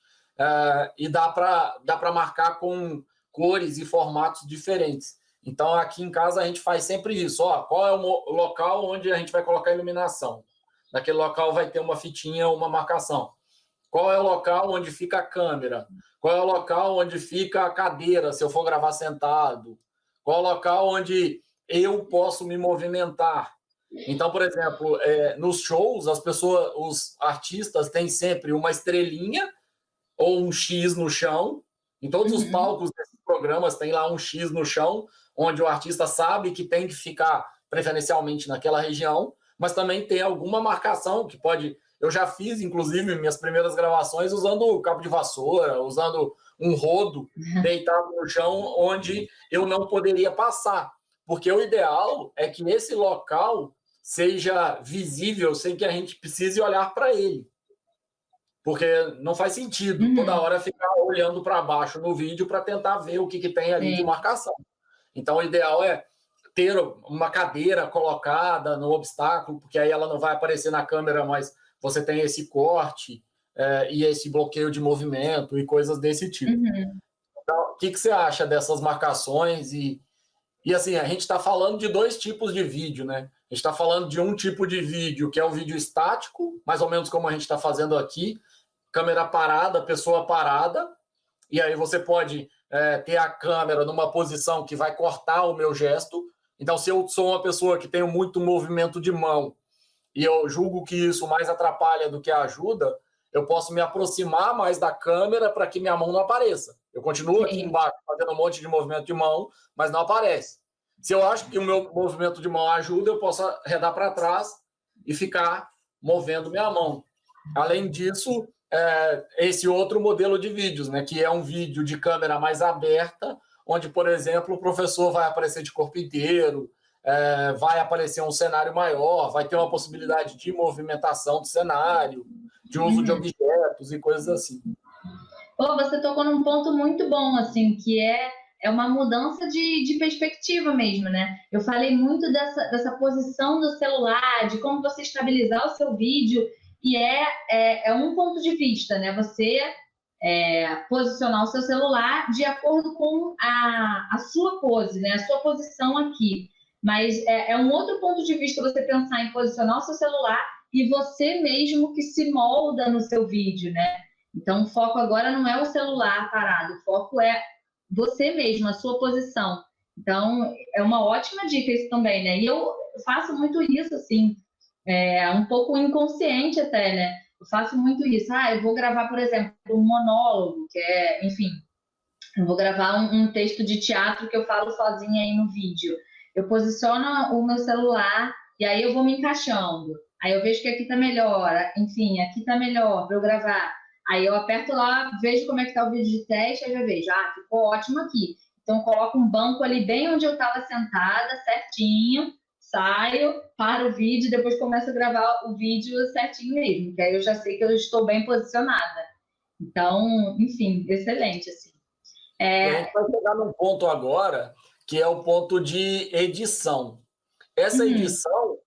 e dá para marcar com cores e formatos diferentes. Então, aqui em casa, a gente faz sempre isso. Qual é o local onde a gente vai colocar a iluminação? Naquele local vai ter uma fitinha ou uma marcação. Qual é o local onde fica a câmera? Qual é o local onde fica a cadeira, se eu for gravar sentado? Qual é o local onde eu posso me movimentar? Então, por exemplo, nos shows, os artistas têm sempre uma estrelinha ou um X no chão. Em todos os palcos desses programas tem lá um X no chão, onde o artista sabe que tem que ficar preferencialmente naquela região, mas também tem alguma marcação que pode... Eu já fiz, inclusive, minhas primeiras gravações usando cabo de vassoura, usando um rodo deitado no chão, onde eu não poderia passar. Porque o ideal é que esse local seja visível sem que a gente precise olhar para ele. Porque não faz sentido toda hora ficar olhando para baixo no vídeo para tentar ver o que tem ali de marcação. Então, o ideal é ter uma cadeira colocada no obstáculo, porque aí ela não vai aparecer na câmera, mas você tem esse corte e esse bloqueio de movimento e coisas desse tipo. Uhum. Então, o que você acha dessas marcações? E assim, a gente está falando de dois tipos de vídeo, né? A gente está falando de um tipo de vídeo que é o vídeo estático, mais ou menos como a gente está fazendo aqui, câmera parada, pessoa parada, e aí você pode ter a câmera numa posição que vai cortar o meu gesto. Então, se eu sou uma pessoa que tem muito movimento de mão e eu julgo que isso mais atrapalha do que ajuda, eu posso me aproximar mais da câmera para que minha mão não apareça. Eu continuo aqui embaixo fazendo um monte de movimento de mão, mas não aparece. Se eu acho que o meu movimento de mão ajuda, eu posso arredar para trás e ficar movendo minha mão. Além disso, esse outro modelo de vídeos, né, que é um vídeo de câmera mais aberta, onde, por exemplo, o professor vai aparecer de corpo inteiro, vai aparecer um cenário maior, vai ter uma possibilidade de movimentação do cenário, de uso de objetos e coisas assim. Pô, você tocou num ponto muito bom, assim, que é uma mudança de perspectiva mesmo, né? Eu falei muito dessa posição do celular, de como você estabilizar o seu vídeo, e é um ponto de vista, né? Você posicionar o seu celular de acordo com a sua pose, né? A sua posição aqui. Mas é um outro ponto de vista você pensar em posicionar o seu celular e você mesmo que se molda no seu vídeo, né? Então, o foco agora não é o celular parado, o foco é você mesmo, a sua posição. Então, é uma ótima dica isso também, né? E eu faço muito isso, assim, um pouco inconsciente até, né? Eu faço muito isso. Eu vou gravar, por exemplo, um monólogo, enfim, eu vou gravar um texto de teatro que eu falo sozinha aí no vídeo. Eu posiciono o meu celular e aí eu vou me encaixando. Aí eu vejo que aqui tá melhor, enfim, aqui tá melhor para eu gravar. Aí eu aperto lá, vejo como é que tá o vídeo de teste, aí já vejo, ficou ótimo aqui. Então eu coloco um banco ali bem onde eu estava sentada, certinho, saio, paro o vídeo, depois começo a gravar o vídeo certinho mesmo, que aí eu já sei que eu estou bem posicionada. Então, enfim, excelente, assim. A gente vai chegar num ponto agora, que é o ponto de edição. Essa edição,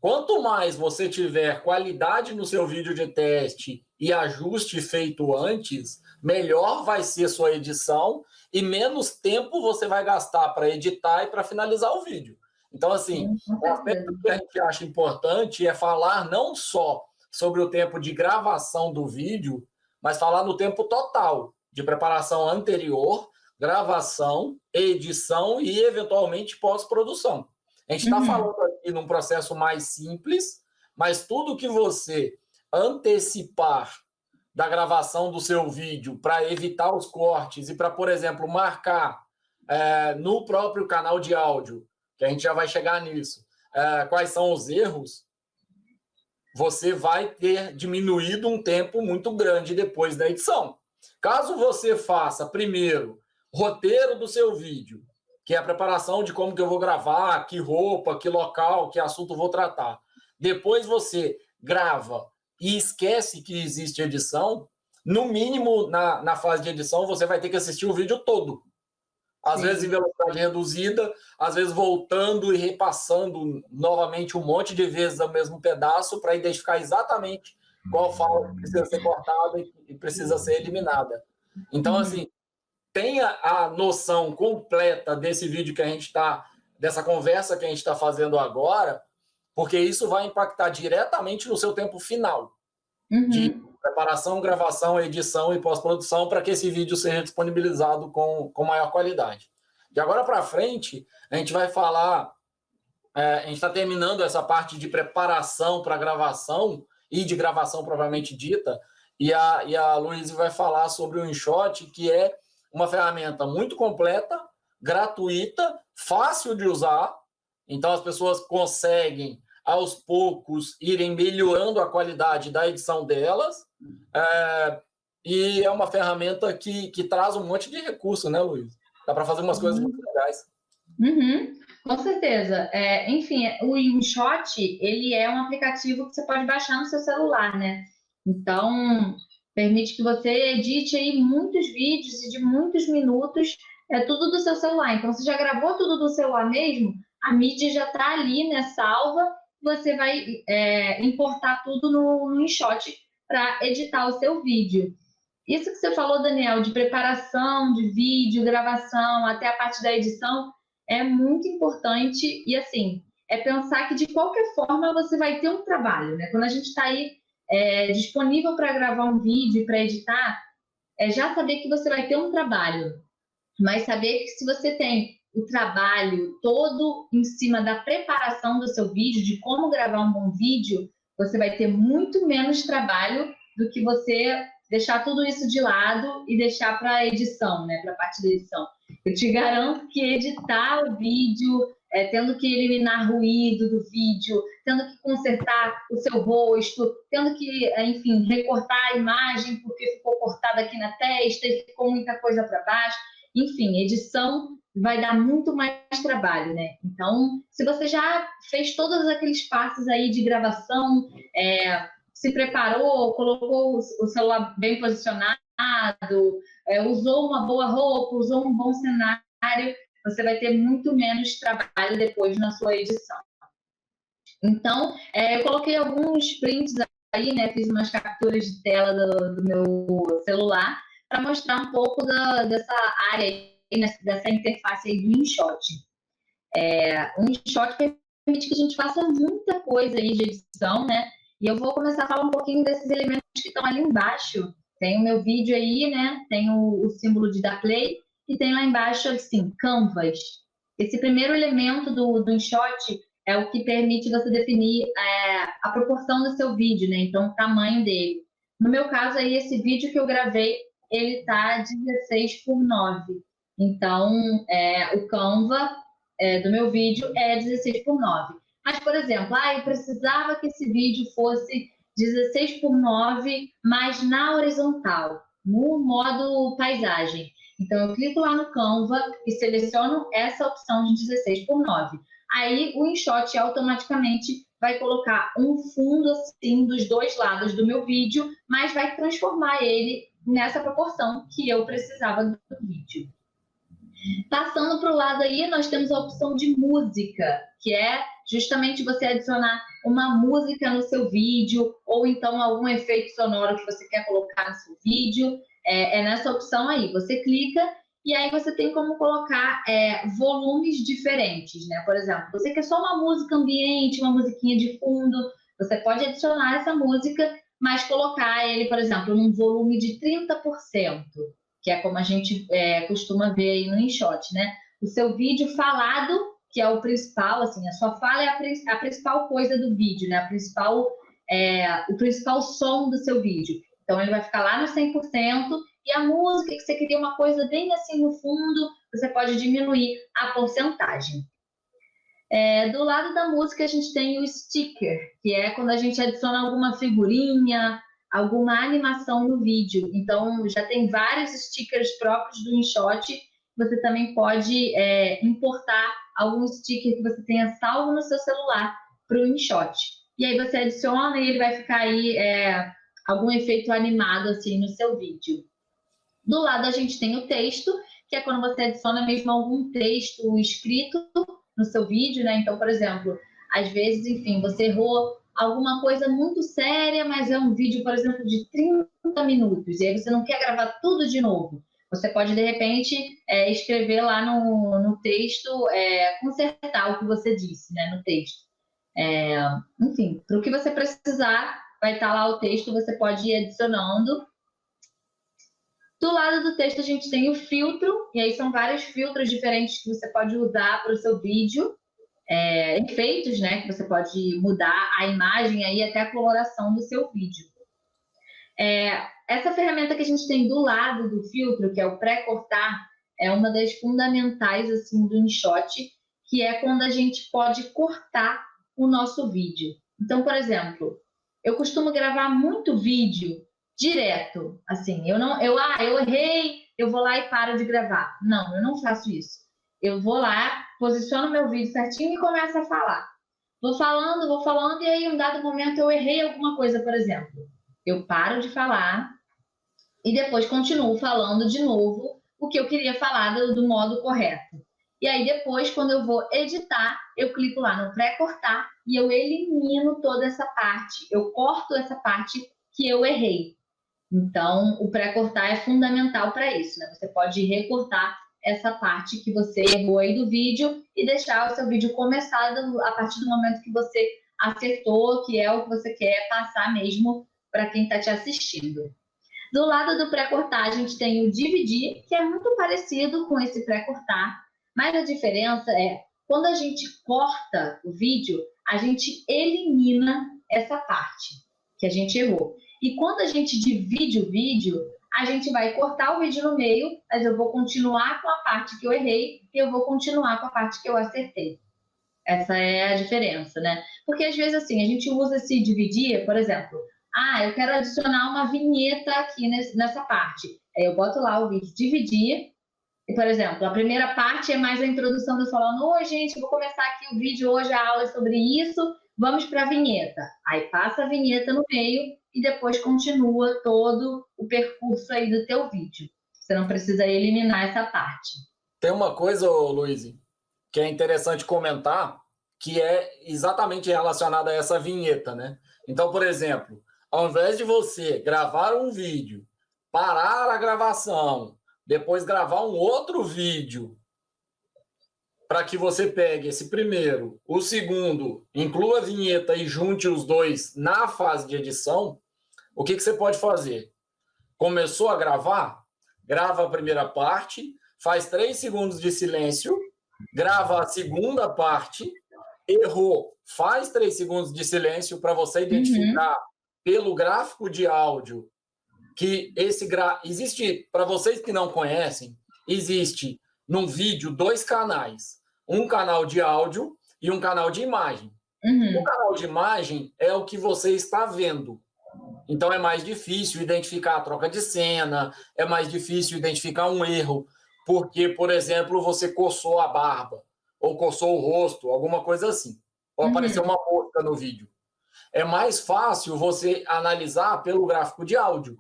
quanto mais você tiver qualidade no seu vídeo de teste e ajuste feito antes, melhor vai ser sua edição e menos tempo você vai gastar para editar e para finalizar o vídeo. Então, assim, o aspecto que a gente acha importante é falar não só sobre o tempo de gravação do vídeo, mas falar no tempo total de preparação anterior, gravação, edição e, eventualmente, pós-produção. A gente está falando aqui num processo mais simples, mas tudo que você antecipar da gravação do seu vídeo para evitar os cortes e para, por exemplo, marcar no próprio canal de áudio, que a gente já vai chegar nisso, quais são os erros, você vai ter diminuído um tempo muito grande depois da edição. Caso você faça primeiro roteiro do seu vídeo, que é a preparação de como que eu vou gravar, que roupa, que local, que assunto eu vou tratar. Depois você grava e esquece que existe edição, no mínimo na fase de edição você vai ter que assistir o vídeo todo. Às vezes em velocidade reduzida, às vezes voltando e repassando novamente um monte de vezes o mesmo pedaço para identificar exatamente qual fala precisa ser cortada e precisa ser eliminada. Então, assim, tenha a noção completa desse vídeo que a gente está, dessa conversa que a gente está fazendo agora, porque isso vai impactar diretamente no seu tempo final de preparação, gravação, edição e pós-produção para que esse vídeo seja disponibilizado com maior qualidade. De agora para frente, a gente vai falar, a gente está terminando essa parte de preparação para gravação e de gravação propriamente dita, e a Luísa vai falar sobre o InShot, que é uma ferramenta muito completa, gratuita, fácil de usar, então as pessoas conseguem, aos poucos, irem melhorando a qualidade da edição delas, e é uma ferramenta que traz um monte de recurso, né, Luiz? Dá para fazer umas coisas muito legais. Com certeza. Enfim, o InShot, ele é um aplicativo que você pode baixar no seu celular, né? Então, permite que você edite aí muitos vídeos e de muitos minutos, tudo do seu celular. Então, você já gravou tudo do celular mesmo, a mídia já está ali, né, salva, você vai importar tudo no InShot para editar o seu vídeo. Isso que você falou, Daniel, de preparação de vídeo, gravação, até a parte da edição, é muito importante. E, assim, é pensar que, de qualquer forma, você vai ter um trabalho, né? Quando a gente está aí disponível para gravar um vídeo e para editar, já saber que você vai ter um trabalho, mas saber que se você tem o trabalho todo em cima da preparação do seu vídeo, de como gravar um bom vídeo, você vai ter muito menos trabalho do que você deixar tudo isso de lado e deixar para a edição, né? Para a parte da edição. Eu te garanto que editar o vídeo, tendo que eliminar ruído do vídeo, tendo que consertar o seu rosto, tendo que, enfim, recortar a imagem porque ficou cortada aqui na testa e ficou muita coisa para baixo. Enfim, edição vai dar muito mais trabalho, né? Então, se você já fez todos aqueles passos aí de gravação, se preparou, colocou o celular bem posicionado, usou uma boa roupa, usou um bom cenário, você vai ter muito menos trabalho depois na sua edição. Então, eu coloquei alguns prints aí, né? Fiz umas capturas de tela do meu celular para mostrar um pouco dessa área aí, dessa interface aí do InShot. O InShot permite que a gente faça muita coisa aí de edição, né? E eu vou começar a falar um pouquinho desses elementos que estão ali embaixo. Tem o meu vídeo aí, né? Tem o símbolo de dar play e tem lá embaixo, assim, Canvas. Esse primeiro elemento do InShot é o que permite você definir a proporção do seu vídeo, né? Então, o tamanho dele. No meu caso aí, esse vídeo que eu gravei, ele tá 16:9. Então, o Canva do meu vídeo é 16:9. Mas, por exemplo, eu precisava que esse vídeo fosse 16:9, mas na horizontal, no modo paisagem. Então, eu clico lá no Canva e seleciono essa opção de 16:9. Aí, o InShot automaticamente vai colocar um fundo assim dos dois lados do meu vídeo, mas vai transformar ele nessa proporção que eu precisava do vídeo. Passando para o lado aí, nós temos a opção de música, que é justamente você adicionar uma música no seu vídeo, ou então algum efeito sonoro que você quer colocar no seu vídeo. É nessa opção aí, você clica e aí você tem como colocar volumes diferentes, né? Por exemplo, você quer só uma música ambiente, uma musiquinha de fundo, você pode adicionar essa música, mas colocar ele, por exemplo, num volume de 30%. Que é como a gente costuma ver aí no InShot, né? O seu vídeo falado, que é o principal, assim, a sua fala é a principal coisa do vídeo, né? O principal som do seu vídeo. Então, ele vai ficar lá no 100%, e a música, que você queria uma coisa bem assim no fundo, você pode diminuir a porcentagem. Do lado da música, a gente tem o sticker, que é quando a gente adiciona alguma figurinha, alguma animação no vídeo. Então, já tem vários stickers próprios do InShot. Você também pode importar algum sticker que você tenha salvo no seu celular para o InShot. E aí você adiciona e ele vai ficar aí algum efeito animado assim no seu vídeo. Do lado a gente tem o texto, que é quando você adiciona mesmo algum texto escrito no seu vídeo, né? Então, por exemplo, às vezes, enfim, você errou alguma coisa muito séria, mas é um vídeo, por exemplo, de 30 minutos, e aí você não quer gravar tudo de novo. Você pode, de repente, escrever lá no texto, consertar o que você disse, né, no texto. Enfim, para o que você precisar, vai estar lá o texto, você pode ir adicionando. Do lado do texto, a gente tem o filtro, e aí são vários filtros diferentes que você pode usar para o seu vídeo. Efeitos, né, que você pode mudar a imagem aí até a coloração do seu vídeo. Essa ferramenta que a gente tem do lado do filtro, que é o pré-cortar, é uma das fundamentais assim do InShot, que é quando a gente pode cortar o nosso vídeo. Então, por exemplo, eu costumo gravar muito vídeo direto, assim, eu errei, eu vou lá e paro de gravar. Não, eu não faço isso. Eu vou lá, posiciono meu vídeo certinho e começo a falar. Vou falando, e aí em um dado momento eu errei alguma coisa, por exemplo. Eu paro de falar e depois continuo falando de novo o que eu queria falar do modo correto. E aí depois, quando eu vou editar, eu clico lá no pré-cortar e eu elimino toda essa parte. Eu corto essa parte que eu errei. Então, o pré-cortar é fundamental para isso, né? Você pode recortar essa parte que você errou aí do vídeo e deixar o seu vídeo começado a partir do momento que você acertou, que é o que você quer passar mesmo para quem está te assistindo. Do lado do pré-cortar, a gente tem o dividir, que é muito parecido com esse pré-cortar, mas a diferença é, quando a gente corta o vídeo, a gente elimina essa parte que a gente errou. E quando a gente divide o vídeo, a gente vai cortar o vídeo no meio, mas eu vou continuar com a parte que eu errei e eu vou continuar com a parte que eu acertei. Essa é a diferença, né? Porque às vezes assim, a gente usa esse dividir, por exemplo, eu quero adicionar uma vinheta aqui nessa parte. Aí eu boto lá o vídeo dividir, e, por exemplo, a primeira parte é mais a introdução do falando, oi gente, vou começar aqui o vídeo hoje, a aula é sobre isso, vamos para a vinheta. Aí passa a vinheta no meio e depois continua todo o percurso aí do teu vídeo. Você não precisa eliminar essa parte. Tem uma coisa, Luiz, que é interessante comentar, que é exatamente relacionada a essa vinheta, né? Então, por exemplo, ao invés de você gravar um vídeo, parar a gravação, depois gravar um outro vídeo para que você pegue esse primeiro, o segundo, inclua a vinheta e junte os dois na fase de edição, o que você pode fazer? Começou a gravar? Grava a primeira parte, faz 3 segundos de silêncio, grava a segunda parte, errou, faz 3 segundos de silêncio para você identificar pelo gráfico de áudio que existe, para vocês que não conhecem, existe num vídeo 2 canais, um canal de áudio e um canal de imagem. O canal de imagem é o que você está vendo. Então é mais difícil identificar a troca de cena, é mais difícil identificar um erro, porque, por exemplo, você coçou a barba, ou coçou o rosto, alguma coisa assim. Ou apareceu uma mosca no vídeo. É mais fácil você analisar pelo gráfico de áudio.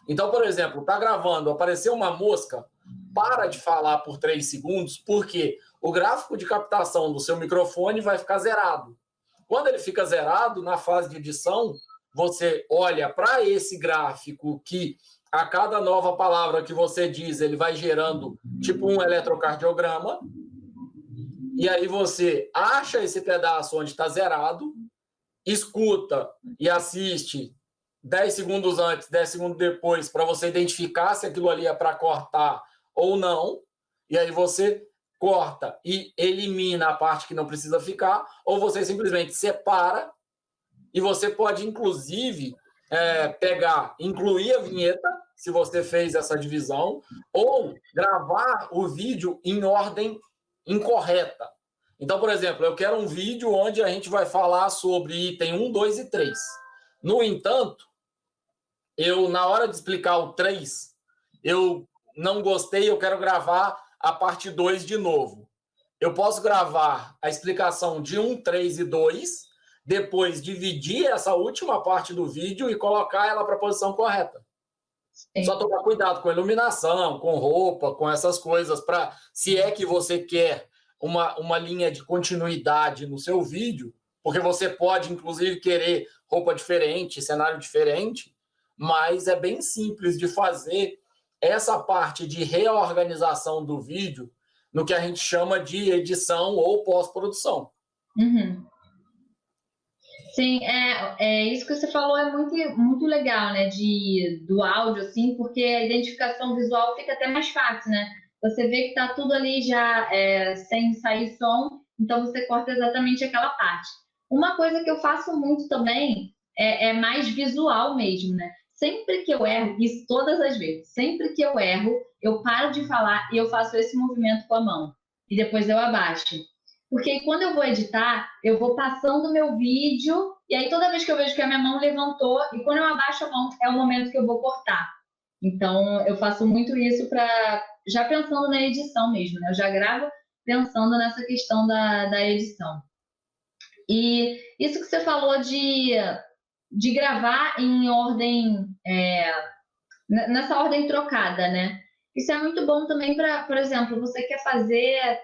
Então, por exemplo, está gravando, apareceu uma mosca, para de falar por 3 segundos, porque o gráfico de captação do seu microfone vai ficar zerado. Quando ele fica zerado, na fase de edição, você olha para esse gráfico que a cada nova palavra que você diz, ele vai gerando tipo um eletrocardiograma, e aí você acha esse pedaço onde está zerado, escuta e assiste 10 segundos antes, 10 segundos depois, para você identificar se aquilo ali é para cortar ou não, e aí você corta e elimina a parte que não precisa ficar, ou você simplesmente separa, e você pode, inclusive, incluir a vinheta, se você fez essa divisão, ou gravar o vídeo em ordem incorreta. Então, por exemplo, eu quero um vídeo onde a gente vai falar sobre item 1, 2 e 3. No entanto, na hora de explicar o 3, eu não gostei, eu quero gravar a parte 2 de novo. Eu posso gravar a explicação de 1, 3 e 2, depois dividir essa última parte do vídeo e colocar ela para a posição correta. Sim. Só tomar cuidado com iluminação, com roupa, com essas coisas, para, se é que você quer uma linha de continuidade no seu vídeo, porque você pode, inclusive, querer roupa diferente, cenário diferente, mas é bem simples de fazer essa parte de reorganização do vídeo no que a gente chama de edição ou pós-produção. Sim, isso que você falou é muito, muito legal, né, do áudio, assim, porque a identificação visual fica até mais fácil, né? Você vê que tá tudo ali já sem sair som, então você corta exatamente aquela parte. Uma coisa que eu faço muito também é mais visual mesmo, né? Sempre que eu erro, isso todas as vezes, sempre que eu erro, eu paro de falar e eu faço esse movimento com a mão. E depois eu abaixo. Porque aí, quando eu vou editar, eu vou passando o meu vídeo, e aí toda vez que eu vejo que a minha mão levantou, e quando eu abaixo a mão, é o momento que eu vou cortar. Então, eu faço muito isso já pensando na edição mesmo, né? Eu já gravo pensando nessa questão da edição. E isso que você falou de gravar em ordem, nessa ordem trocada, né? Isso é muito bom também para, por exemplo, você quer fazer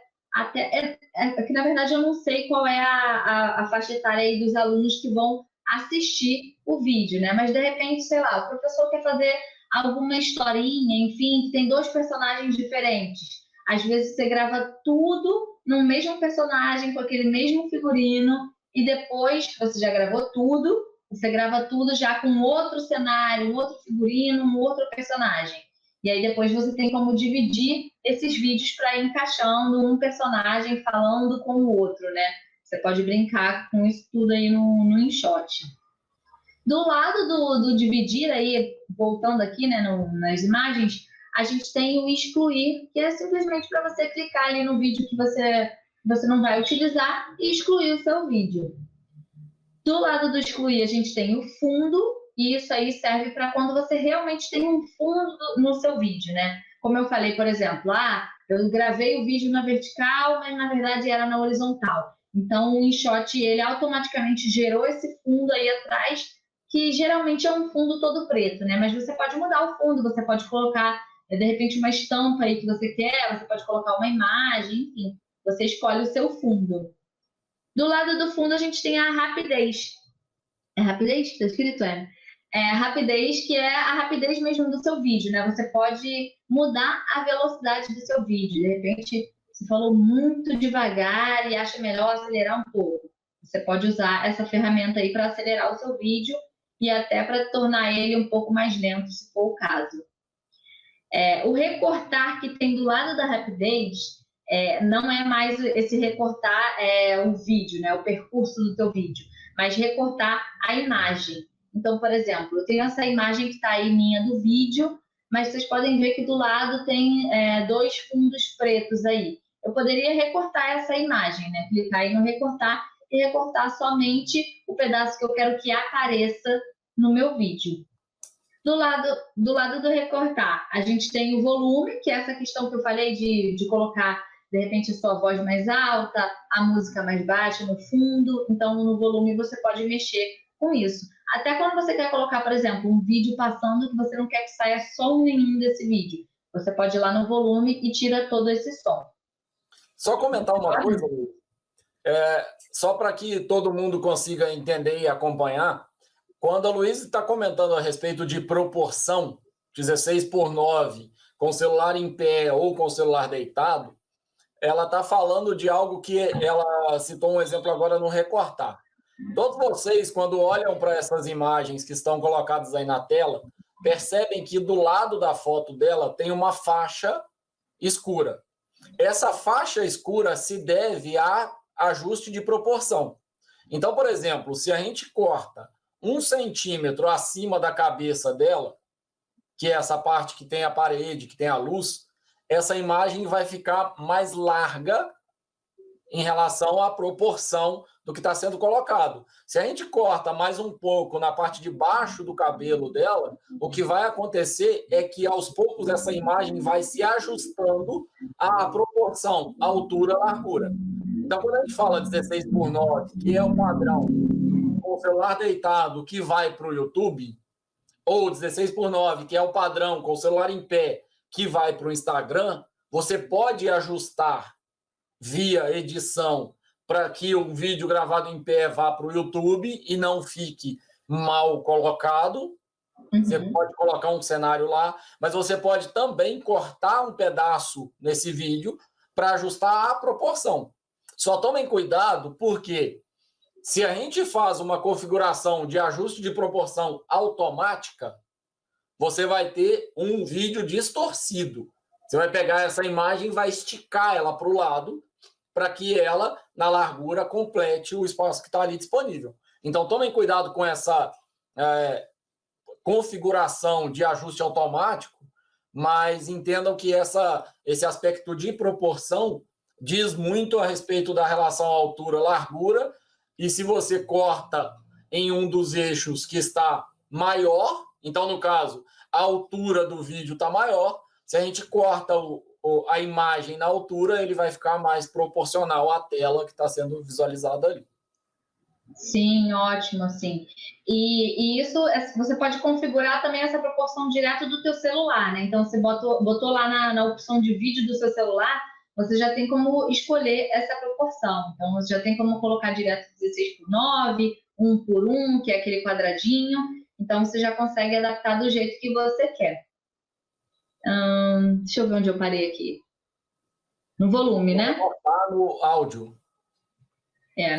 que na verdade eu não sei qual é a faixa etária aí dos alunos que vão assistir o vídeo, né? Mas de repente, sei lá, o professor quer fazer alguma historinha, enfim, que tem 2 personagens diferentes. Às vezes você grava tudo no mesmo personagem, com aquele mesmo figurino, e depois você já gravou tudo, você grava tudo já com outro cenário, um outro figurino, um outro personagem. E aí depois você tem como dividir esses vídeos para ir encaixando um personagem falando com o outro, né? Você pode brincar com isso tudo aí no InShot. Do lado do dividir, aí, voltando aqui, né, nas imagens, a gente tem o excluir, que é simplesmente para você clicar ali no vídeo que você não vai utilizar e excluir o seu vídeo. Do lado do excluir, a gente tem o fundo, e isso aí serve para quando você realmente tem um fundo no seu vídeo, né? Como eu falei, por exemplo, eu gravei o vídeo na vertical, mas na verdade era na horizontal. Então, o InShot, ele automaticamente gerou esse fundo aí atrás, que geralmente é um fundo todo preto, né? Mas você pode mudar o fundo, você pode colocar, de repente, uma estampa aí que você quer, você pode colocar uma imagem, enfim, você escolhe o seu fundo. Do lado do fundo, a gente tem a rapidez. É rapidez que está escrito? A rapidez, que é a rapidez mesmo do seu vídeo, né? Você pode mudar a velocidade do seu vídeo. De repente, você falou muito devagar e acha melhor acelerar um pouco. Você pode usar essa ferramenta aí para acelerar o seu vídeo e até para tornar ele um pouco mais lento, se for o caso. O recortar que tem do lado da rapidez não é mais esse recortar o vídeo, né? O percurso do teu vídeo, mas recortar a imagem. Então, por exemplo, eu tenho essa imagem que está aí minha do vídeo, mas vocês podem ver que do lado tem 2 fundos pretos aí. Eu poderia recortar essa imagem, né? Clicar aí no recortar e recortar somente o pedaço que eu quero que apareça no meu vídeo. Do lado do recortar, a gente tem o volume, que é essa questão que eu falei de colocar, de repente, a sua voz mais alta, a música mais baixa no fundo. Então, no volume, você pode mexer com isso. Até quando você quer colocar, por exemplo, um vídeo passando que você não quer que saia som nenhum desse vídeo. Você pode ir lá no volume e tira todo esse som. Só comentar uma coisa, Luiz. Só para que todo mundo consiga entender e acompanhar, quando a Luísa está comentando a respeito de proporção, 16:9, com o celular em pé ou com o celular deitado, ela está falando de algo que ela citou um exemplo agora no recortar. Todos vocês, quando olham para essas imagens que estão colocadas aí na tela, percebem que do lado da foto dela tem uma faixa escura. Essa faixa escura se deve a ajuste de proporção. Então, por exemplo, se a gente corta 1 centímetro acima da cabeça dela, que é essa parte que tem a parede, que tem a luz, essa imagem vai ficar mais larga em relação à proporção do que está sendo colocado. Se a gente corta mais um pouco na parte de baixo do cabelo dela, o que vai acontecer é que, aos poucos, essa imagem vai se ajustando à proporção, altura, largura. Então, quando a gente fala 16:9, que é o padrão com o celular deitado que vai para o YouTube, ou 16:9, que é o padrão com o celular em pé que vai para o Instagram, você pode ajustar via edição para que um vídeo gravado em pé vá para o YouTube e não fique mal colocado. Você pode colocar um cenário lá, mas você pode também cortar um pedaço nesse vídeo para ajustar a proporção. Só tomem cuidado, porque se a gente faz uma configuração de ajuste de proporção automática, você vai ter um vídeo distorcido. Você vai pegar essa imagem e vai esticar ela para o lado para que ela, na largura, complete o espaço que está ali disponível. Então, tomem cuidado com essa configuração de ajuste automático, mas entendam que esse aspecto de proporção diz muito a respeito da relação altura-largura, e se você corta em um dos eixos que está maior, então, no caso, a altura do vídeo está maior, se a gente corta a imagem na altura, ele vai ficar mais proporcional à tela que está sendo visualizada ali. Sim, ótimo, assim. E isso, você pode configurar também essa proporção direto do teu celular, né? Então, você botou lá na opção de vídeo do seu celular, você já tem como escolher essa proporção. Então, você já tem como colocar direto 16:9, 1:1, que é aquele quadradinho. Então, você já consegue adaptar do jeito que você quer. Deixa eu ver onde eu parei aqui. No volume, né? No áudio.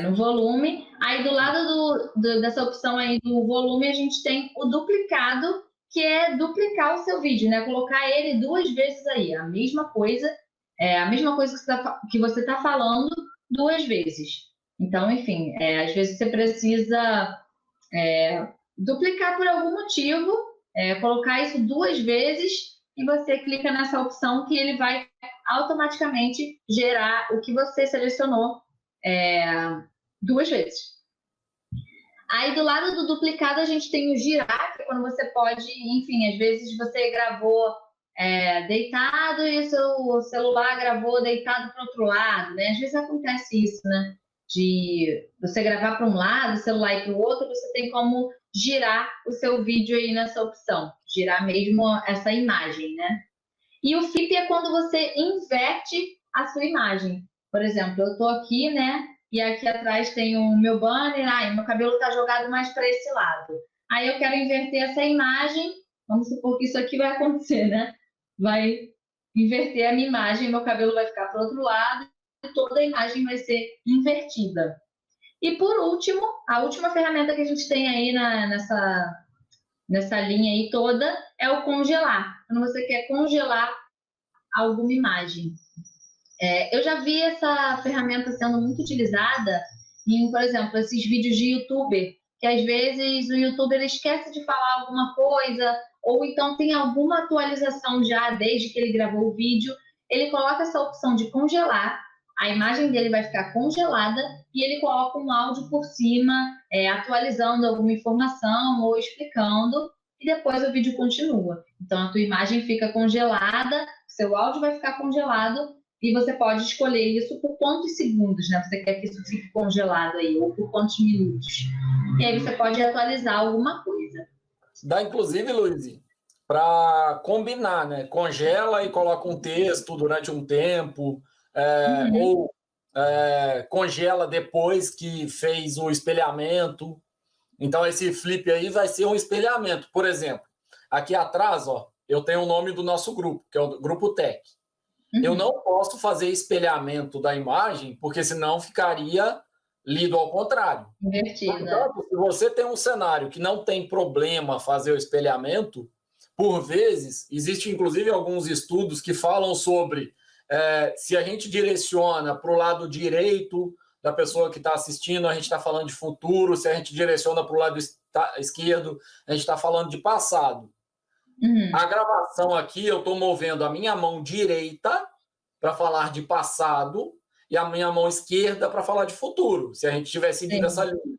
No volume. Aí, do lado dessa opção aí do volume, a gente tem o duplicado, que é duplicar o seu vídeo, né? Colocar ele 2 vezes aí, a mesma coisa que você está falando 2 vezes. Então, enfim, às vezes você precisa duplicar por algum motivo, colocar isso 2 vezes e você clica nessa opção que ele vai automaticamente gerar o que você selecionou 2 vezes. Aí, do lado do duplicado, a gente tem o girar, que é quando você pode, enfim, às vezes você gravou deitado e o seu celular gravou deitado para o outro lado, né? Às vezes acontece isso, né? De você gravar para um lado, o celular ir para o outro, você tem como girar o seu vídeo aí nessa opção. Girar mesmo essa imagem, né? E o flip é quando você inverte a sua imagem. Por exemplo, eu estou aqui, né? E aqui atrás tem o meu banner, meu cabelo está jogado mais para esse lado. Aí eu quero inverter essa imagem, vamos supor que isso aqui vai acontecer, né? Vai inverter a minha imagem, meu cabelo vai ficar para o outro lado e toda a imagem vai ser invertida. E por último, a última ferramenta que a gente tem aí nessa linha aí toda é o congelar. Quando você quer congelar alguma imagem. Eu já vi essa ferramenta sendo muito utilizada em, por exemplo, esses vídeos de YouTuber, que às vezes o YouTuber esquece de falar alguma coisa, ou então tem alguma atualização já desde que ele gravou o vídeo, ele coloca essa opção de congelar, a imagem dele vai ficar congelada e ele coloca um áudio por cima, atualizando alguma informação ou explicando, e depois o vídeo continua. Então, a tua imagem fica congelada, seu áudio vai ficar congelado, e você pode escolher isso por quantos segundos, né? Você quer que isso fique congelado aí, ou por quantos minutos. E aí você pode atualizar alguma coisa. Dá, inclusive, Luiz, para combinar, né? Congela e coloca um texto durante um tempo, ou congela depois que fez o espelhamento. Então, esse flip aí vai ser um espelhamento. Por exemplo, aqui atrás, ó, eu tenho o nome do nosso grupo, que é o Grupo Tech. Eu não posso fazer espelhamento da imagem, porque senão ficaria lido ao contrário. Invertida. Portanto, se você tem um cenário que não tem problema fazer o espelhamento, por vezes, existe inclusive alguns estudos que falam sobre se a gente direciona para o lado direito da pessoa que está assistindo, a gente está falando de futuro, se a gente direciona para o lado esquerdo, a gente está falando de passado. A gravação aqui, eu estou movendo a minha mão direita para falar de passado e a minha mão esquerda para falar de futuro, se a gente estiver seguindo essa linha.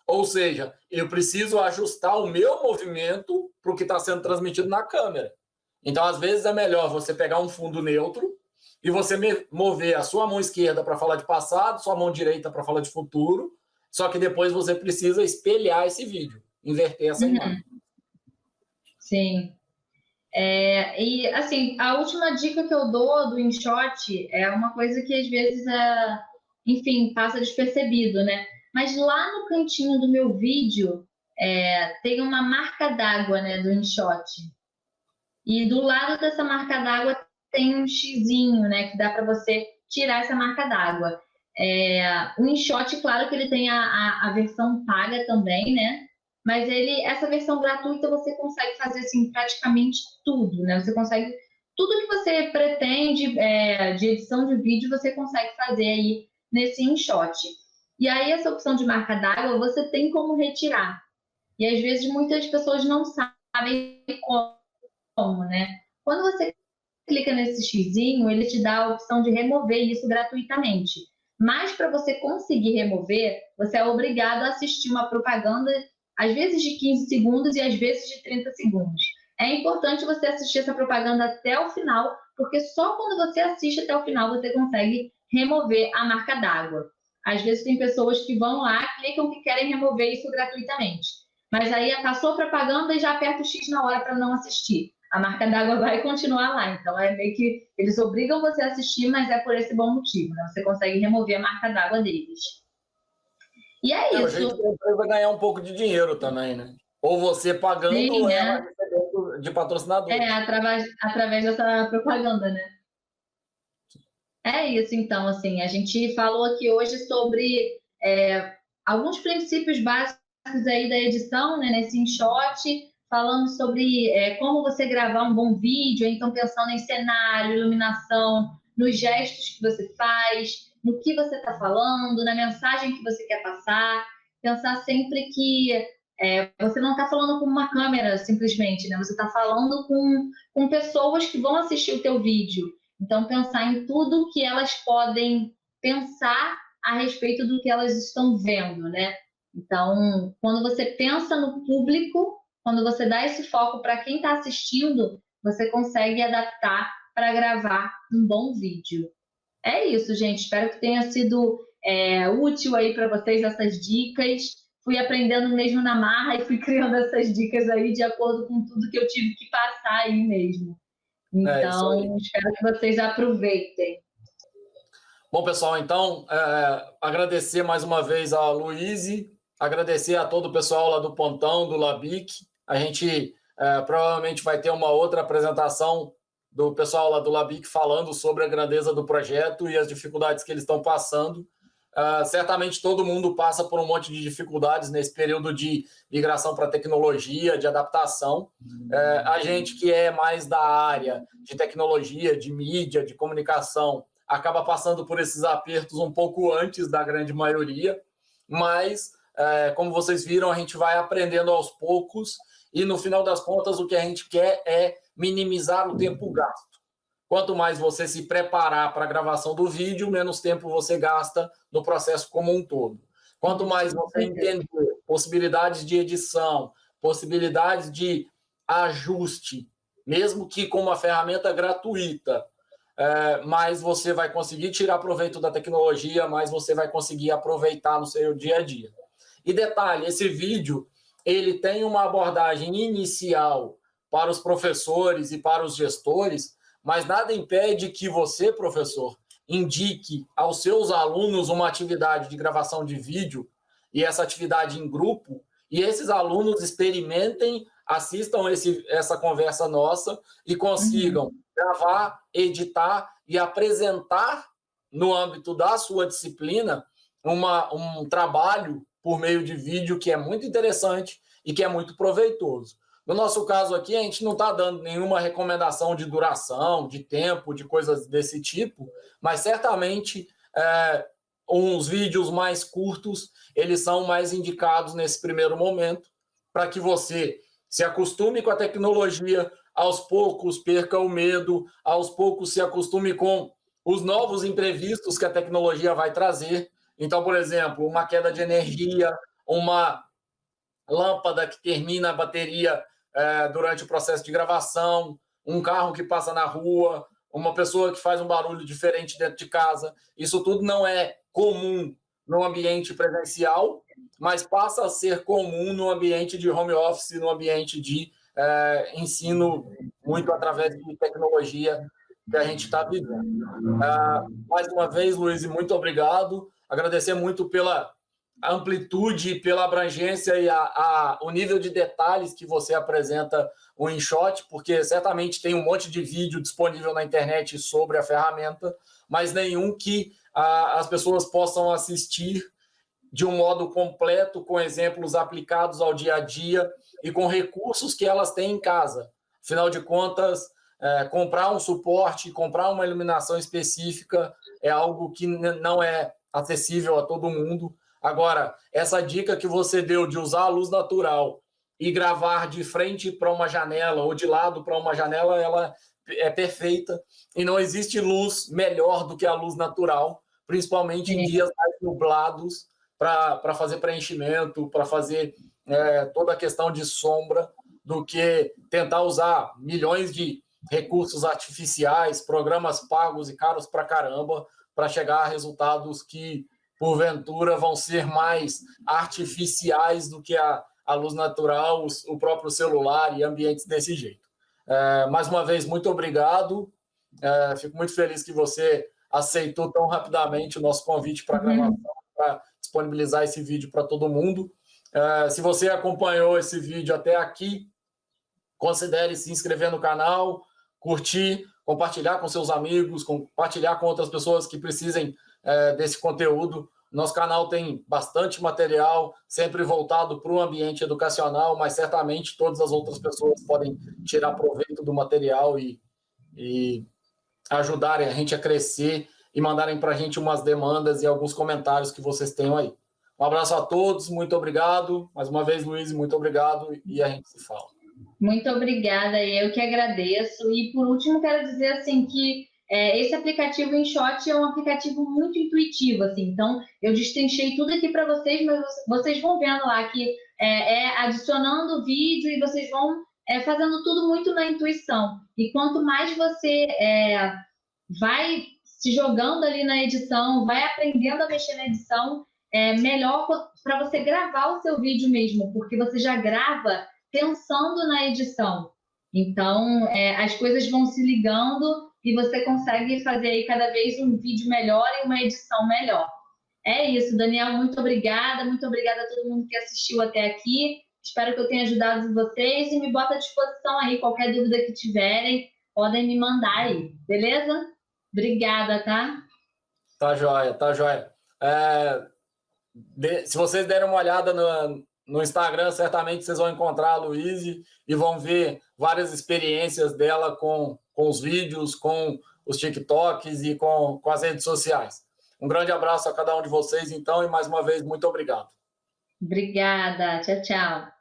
Ou seja, eu preciso ajustar o meu movimento para o que está sendo transmitido na câmera. Então, às vezes, é melhor você pegar um fundo neutro e você mover a sua mão esquerda para falar de passado, sua mão direita para falar de futuro, só que depois você precisa espelhar esse vídeo, inverter essa imagem. Sim. E assim, a última dica que eu dou do InShot é uma coisa que às vezes enfim, passa despercebido, né? Mas lá no cantinho do meu vídeo tem uma marca d'água, né, do InShot. E do lado dessa marca d'água tem um xizinho, né, que dá para você tirar essa marca d'água. O InShot, claro que ele tem a versão paga também, né? Mas essa versão gratuita você consegue fazer assim, praticamente tudo, né? Você consegue tudo que você pretende de edição de vídeo, você consegue fazer aí nesse InShot. E aí essa opção de marca d'água você tem como retirar. E às vezes muitas pessoas não sabem como, né? Quando você clica nesse xizinho, ele te dá a opção de remover isso gratuitamente. Mas para você conseguir remover, você é obrigado a assistir uma propaganda às vezes de 15 segundos e às vezes de 30 segundos. É importante você assistir essa propaganda até o final, porque só quando você assiste até o final você consegue remover a marca d'água. Às vezes tem pessoas que vão lá, clicam que querem remover isso gratuitamente. Mas aí passou a propaganda e já aperta o X na hora para não assistir. a marca d'água vai continuar lá. Então, é meio que eles obrigam você a assistir, mas é por esse bom motivo, né? Você consegue remover a marca d'água deles. E é O isso. jeito da empresa ganhar um pouco de dinheiro também, né? Ou você pagando, Sim, ou ela né? recebendo de patrocinadores. Através dessa propaganda, né? É isso, então, assim, a gente falou aqui hoje sobre alguns princípios básicos aí da edição, né, nesse InShot, falando sobre como você gravar um bom vídeo, então pensando em cenário, iluminação, nos gestos que você faz, no que você está falando, na mensagem que você quer passar, pensar sempre que você não está falando com uma câmera simplesmente, né? Você está falando com pessoas que vão assistir o teu vídeo. Então, pensar em tudo que elas podem pensar a respeito do que elas estão vendo, né? Então, quando você pensa no público, quando você dá esse foco para quem está assistindo, você consegue adaptar para gravar um bom vídeo. É isso, gente. Espero que tenha sido útil aí para vocês essas dicas. Fui aprendendo mesmo na marra e fui criando essas dicas aí de acordo com tudo que eu tive que passar aí mesmo. Então, espero que vocês aproveitem. Bom, pessoal, então, agradecer mais uma vez a Luíse, agradecer a todo o pessoal lá do Pontão, do Labic. A gente provavelmente vai ter uma outra apresentação do pessoal lá do Labic falando sobre a grandeza do projeto e as dificuldades que eles estão passando. Certamente todo mundo passa por um monte de dificuldades nesse período de migração para tecnologia, de adaptação. A gente que é mais da área de tecnologia, de mídia, de comunicação, acaba passando por esses apertos um pouco antes da grande maioria, mas, como vocês viram, a gente vai aprendendo aos poucos e, no final das contas, o que a gente quer é minimizar o tempo gasto. Quanto mais você se preparar para a gravação do vídeo, menos tempo você gasta no processo como um todo. Quanto mais você entender possibilidades de edição, possibilidades de ajuste, mesmo que com uma ferramenta gratuita, mais você vai conseguir tirar proveito da tecnologia, mais você vai conseguir aproveitar no seu dia a dia. E detalhe, esse vídeo ele tem uma abordagem inicial para os professores e para os gestores, mas nada impede que você, professor, indique aos seus alunos uma atividade de gravação de vídeo e essa atividade em grupo, e esses alunos experimentem, assistam essa conversa nossa e consigam gravar, editar e apresentar no âmbito da sua disciplina um trabalho por meio de vídeo que é muito interessante e que é muito proveitoso. No nosso caso aqui, a gente não está dando nenhuma recomendação de duração, de tempo, de coisas desse tipo, mas certamente uns vídeos mais curtos, eles são mais indicados nesse primeiro momento, para que você se acostume com a tecnologia, aos poucos perca o medo, aos poucos se acostume com os novos imprevistos que a tecnologia vai trazer. Então, por exemplo, uma queda de energia, uma lâmpada que termina a bateria durante o processo de gravação, um carro que passa na rua, uma pessoa que faz um barulho diferente dentro de casa. Isso tudo não é comum no ambiente presencial, mas passa a ser comum no ambiente de home office, no ambiente de ensino muito através de tecnologia que a gente está vivendo. Mais uma vez, Luiz, muito obrigado. Agradecer muito pela amplitude, pela abrangência e o nível de detalhes que você apresenta o InShot, porque certamente tem um monte de vídeo disponível na internet sobre a ferramenta, mas nenhum que as pessoas possam assistir de um modo completo, com exemplos aplicados ao dia a dia e com recursos que elas têm em casa. Afinal de contas, comprar um suporte, comprar uma iluminação específica é algo que não é acessível a todo mundo. Agora, essa dica que você deu de usar a luz natural e gravar de frente para uma janela ou de lado para uma janela, ela é perfeita e não existe luz melhor do que a luz natural, principalmente em dias mais nublados, para fazer preenchimento, para fazer toda a questão de sombra, do que tentar usar milhões de recursos artificiais, programas pagos e caros para caramba, para chegar a resultados que porventura vão ser mais artificiais do que a luz natural, o próprio celular e ambientes desse jeito. Mais uma vez, muito obrigado. Fico muito feliz que você aceitou tão rapidamente o nosso convite para a gravação, para disponibilizar esse vídeo para todo mundo. Se você acompanhou esse vídeo até aqui, considere se inscrever no canal, curtir, compartilhar com seus amigos, compartilhar com outras pessoas que precisem desse conteúdo. Nosso canal tem bastante material, sempre voltado para o ambiente educacional, mas certamente todas as outras pessoas podem tirar proveito do material e ajudarem a gente a crescer e mandarem para a gente umas demandas e alguns comentários que vocês tenham aí. Um abraço a todos, muito obrigado. Mais uma vez, Luiz, muito obrigado e a gente se fala. Muito obrigada, eu que agradeço. E, por último, quero dizer assim que esse aplicativo InShot é um aplicativo muito intuitivo, assim. Então, eu destrinchei tudo aqui para vocês, mas vocês vão vendo lá que adicionando o vídeo e vocês vão fazendo tudo muito na intuição. E quanto mais você vai se jogando ali na edição, vai aprendendo a mexer na edição, melhor para você gravar o seu vídeo mesmo, porque você já grava pensando na edição. Então, as coisas vão se ligando e você consegue fazer aí cada vez um vídeo melhor e uma edição melhor. É isso, Daniel, muito obrigada a todo mundo que assistiu até aqui. Espero que eu tenha ajudado vocês e me bota à disposição aí, qualquer dúvida que tiverem, podem me mandar aí, beleza? Obrigada, tá? Tá joia, tá joia. Se vocês derem uma olhada no Instagram, certamente vocês vão encontrar a Luíse e vão ver várias experiências dela com os vídeos, com os TikToks e com as redes sociais. Um grande abraço a cada um de vocês, então, e mais uma vez, muito obrigado. Obrigada. Tchau, tchau.